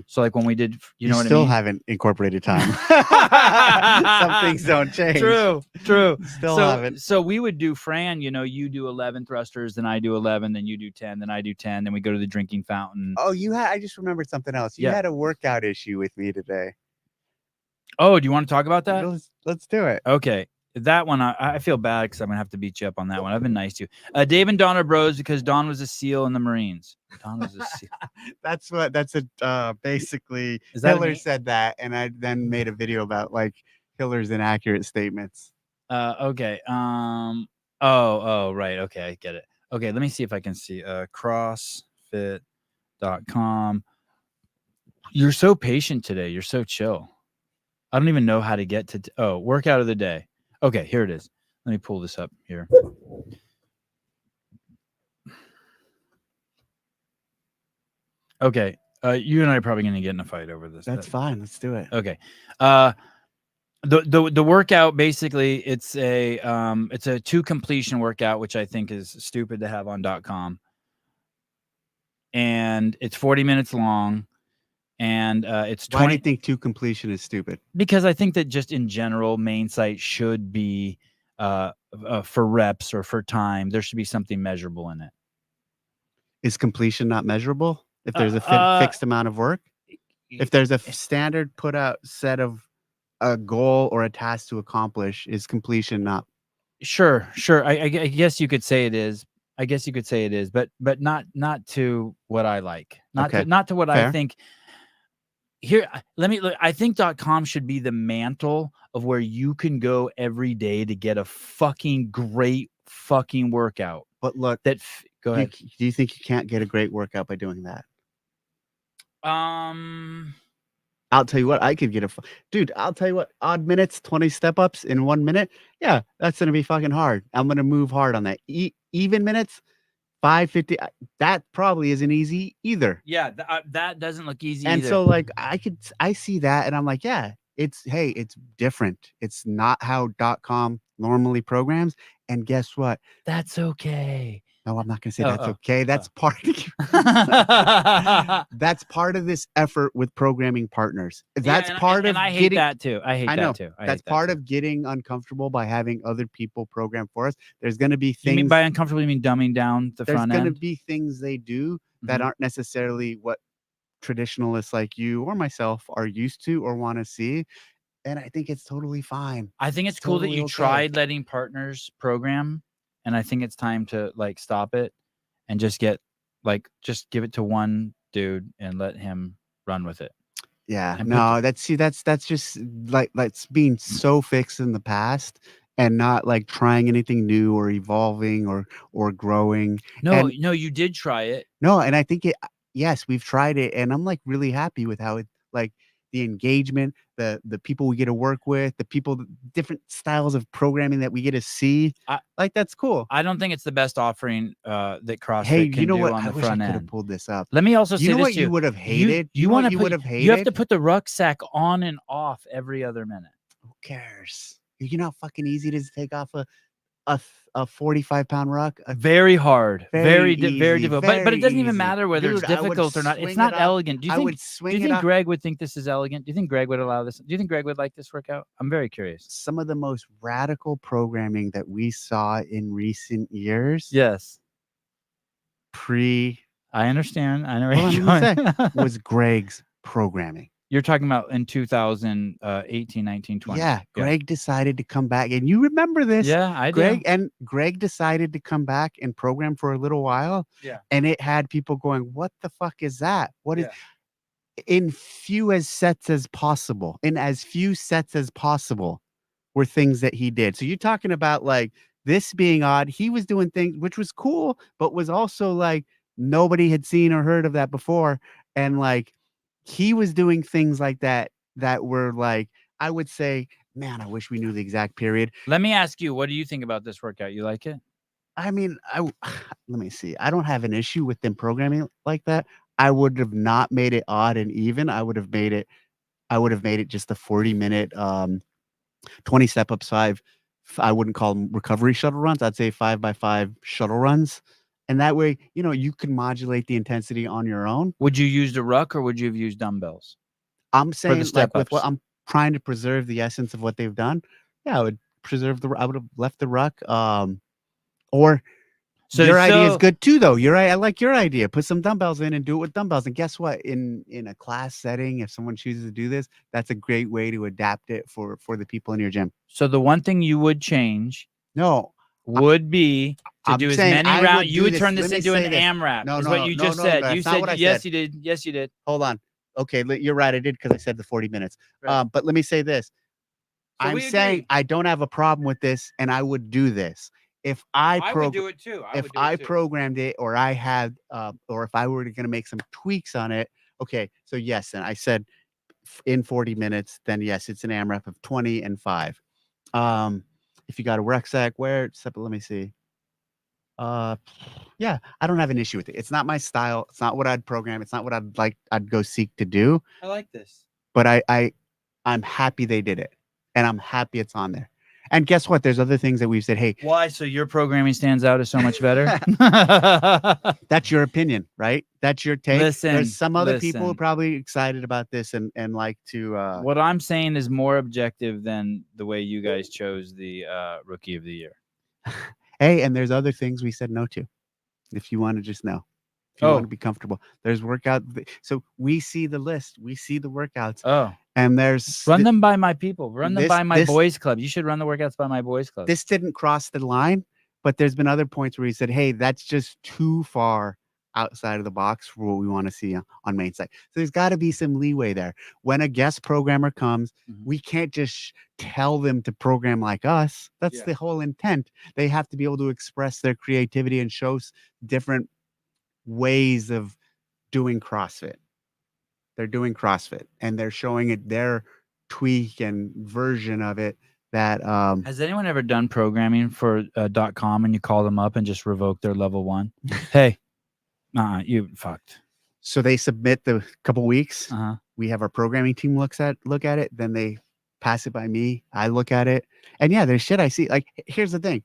So like when we did, you know what I mean? Still haven't incorporated time. Some things don't change. True. Still haven't. So we would do, Fran, you know, you do 11 thrusters, then I do 11, then you do 10, then I do 10, then we go to the drinking fountain. Oh, I just remembered something else. You had a workout issue with me today. Oh, do you want to talk about that? Let's do it. Okay. That one, I feel bad because I'm going to have to beat you up on that one. I've been nice to you. Dave and Don are bros because Don was a SEAL in the Marines. Don was a SEAL. Basically, Hiller said that, and I then made a video about like Hiller's inaccurate statements. Okay. Oh, right. Okay, I get it. Okay, let me see if I can see. CrossFit.com. You're so patient today. You're so chill. I don't even know how to get to. Workout of the day. Okay, here it is. Let me pull this up here. Okay, you and I are probably going to get in a fight over this. That's fine. Let's do it. Okay. The workout, basically, it's a 2 completion workout, which I think is stupid to have on .com. And it's 40 minutes long. And it's 20. Why do you think 2 completion is stupid? Because I think that just in general, main site should be for reps or for time. There should be something measurable in it. Is completion not measurable? If there's a fixed amount of work? If there's a standard put out set of a goal or a task to accomplish, is completion not? Sure. I guess you could say it is. But not to what I like. Not to what Fair. I think. Here, let me look. I think .com should be the mantle of where you can go every day to get a fucking great fucking workout. But look, go ahead. Do you think you can't get a great workout by doing that? I'll tell you what, I could get dude. I'll tell you what, odd minutes, 20 step ups in 1 minute. Yeah, that's gonna be fucking hard. I'm gonna move hard on that. Even minutes. 550. That probably isn't easy either. Yeah, that doesn't look easy. And either. so, like, I see that, and I'm like, yeah, it's different. It's not how .com normally programs. And guess what? That's okay. No, I'm not going to say Oh, that's oh, okay. That's part of that's part of this effort with programming partners. That's part of I hate getting. that too. I hate I know that too. I that's hate that part too. of getting uncomfortable by having other people program for us. There's going to be You mean things. by uncomfortable? You mean dumbing down the There's front going to end? be things they do that Mhm. aren't necessarily what traditionalists like you or myself are used to or want to see, and I think it's totally fine. I think it's cool that totally you okay. tried letting partners program, and I think it's time to like stop it and just give it to one dude and let him run with it. Yeah, And no, that's just like that's being so fixed in the past and not like trying anything new or evolving or growing. no, And you did try it. no, and I think yes, we've tried it and I'm like really happy with how it like the engagement, the people we get to work with, the people, different styles of programming that we get to see. I- Like that's cool. I don't think it's the best offering that Hey, CrossFit you can know do what? on I the wish I front could have end. pulled this up. Let me also You say know this what to you would have hated? You know want what to you put would have you have to hated? put the rucksack on and off every other minute. Who cares? You know how fucking easy it is to take off a 45-pound ruck? Very hard, very Very difficult. easy, But it doesn't very even easy. matter whether it's Dude, I would difficult or not. It's swing not it up. elegant. I would Do swing you it think up. Greg would think this is elegant? Do you think Greg would allow this? Do you think Greg would like this workout? I'm very curious. Some of the most radical programming that we saw in recent years, Yes, pre I understand. I know where hold on, you're let me say, going. was Greg's programming. You're talking about in 2018, 19, 20. Yeah, Greg decided to come back. And you remember this. Yeah, I do. Greg decided to come back and program for a little while. Yeah. And it had people going, what the fuck is that? What is Yeah. in as few sets as possible were things that he did. So you're talking about like this being odd. He was doing things which was cool, but was also like nobody had seen or heard of that before. And like he was doing things like that that were like, I would say, man, I wish we knew the exact period. Let me ask you, what do you think about this workout? You like it? I mean, let me see. I don't have an issue with them programming like that. I would have not made it odd and even. I would have made it just a 40-minute 20 step-ups, I wouldn't call them recovery shuttle runs. I'd say 5x5 shuttle runs. And that way, you can modulate the intensity on your own. Would you use the ruck or would you have used dumbbells? I'm saying like with what step-ups. I'm trying to preserve the essence of what they've done. Yeah, I would have left the ruck. Or your idea is good too, though. I like your idea. Put some dumbbells in and do it with dumbbells. And guess what? In a class setting, if someone chooses to do this, that's a great way to adapt it for the people in your gym. So the one thing you would change would be to do as many rounds. You would turn this into an AMRAP. No, is no, what you no, just no, said. no, You that's not what I yes, said. you did. Yes, you did. Hold on. Okay, you're right. I did because I said the 40 minutes. Right. But let me say this. So I'm saying agree. I don't have a problem with this, and I would do this if I would do it too. if I programmed it, or I had, or if I were going to make some tweaks on it. Okay, so yes, and I said in 40 minutes, then yes, it's an AMRAP of 20 and 5. If you got a rucksack, wear it. Let me see. Yeah, I don't have an issue with it. It's not my style. It's not what I'd program. It's not what I'd go seek to do. I like this. But I'm happy they did it, and I'm happy it's on there. And guess what? There's other things that we've said, hey, why? So your programming stands out as so much better. That's your opinion, right? That's your take. Listen, there's some other people probably excited about this and like to. What I'm saying is more objective than the way you guys chose the rookie of the year. Hey, and there's other things we said no to. If you want to just know. If you want to be comfortable, there's workout. So we see the list, we see the workouts. And there's run them by my people. Run them by my boys club. You should run the workouts by my boys club. This didn't cross the line, but there's been other points where he said, hey, that's just too far outside of the box for what we want to see on main site. So there's got to be some leeway there. When a guest programmer comes, we can't just tell them to program like us. That's the whole intent. They have to be able to express their creativity and show different ways of doing CrossFit. They're doing CrossFit and they're showing it their tweak and version of it. That has anyone ever done programming for .com and you call them up and just revoke their level 1? Hey, you fucked. So they submit the couple weeks. We have our programming team look at it. Then they pass it by me. I look at it, and yeah, there's shit I see. Like, here's the thing: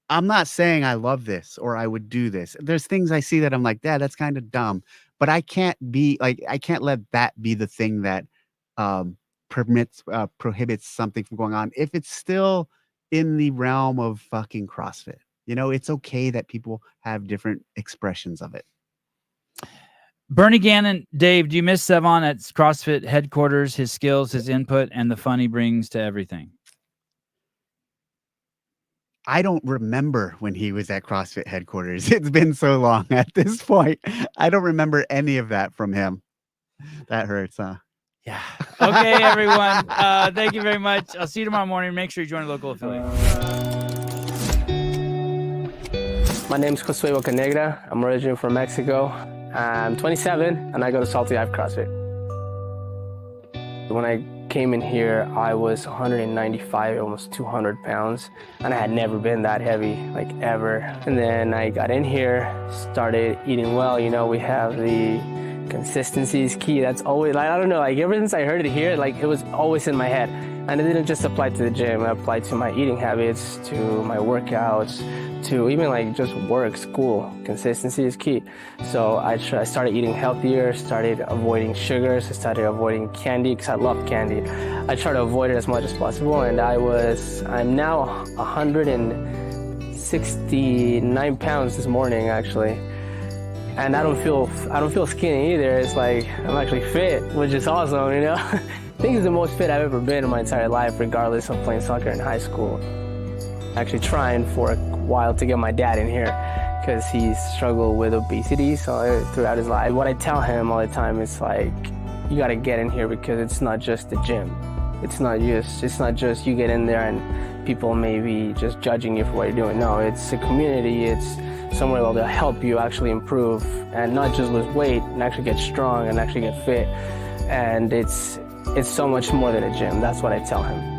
I'm not saying I love this or I would do this. There's things I see that I'm like, Dad, that's kind of dumb. But I can't let that be the thing that prohibits something from going on. If it's still in the realm of fucking CrossFit, it's okay that people have different expressions of it. Bernie Gannon, Dave, do you miss Sevon at CrossFit headquarters, his skills, his input, and the fun he brings to everything? I don't remember when he was at CrossFit headquarters. It's been so long at this point. I don't remember any of that from him. That hurts, huh? Yeah. Okay, everyone. Thank you very much. I'll see you tomorrow morning. Make sure you join a local affiliate. My name is Josue Bocanegra. I'm originally from Mexico. I'm 27, and I go to Salty Ave CrossFit. When I came in here, I was 195, almost 200 pounds, and I had never been that heavy, like ever. And then I got in here, started eating well. We have the consistency is key. That's always, I don't know, ever since I heard it here, it was always in my head. And it didn't just apply to the gym, it applied to my eating habits, to my workouts, to even just work, school. Consistency is key. So I started eating healthier, started avoiding sugars, I started avoiding candy because I love candy. I try to avoid it as much as possible, and I'm now 169 pounds this morning actually. And I don't feel skinny either. It's I'm actually fit, which is awesome, I think it's the most fit I've ever been in my entire life, regardless of playing soccer in high school. Actually trying for a while to get my dad in here because he's struggled with obesity throughout his life. What I tell him all the time is you got to get in here because it's not just the gym. It's not just you get in there and people may be just judging you for what you're doing. No, it's a community. It's somewhere where they'll help you actually improve and not just lose weight and actually get strong and actually get fit. And it's so much more than a gym. That's what I tell him.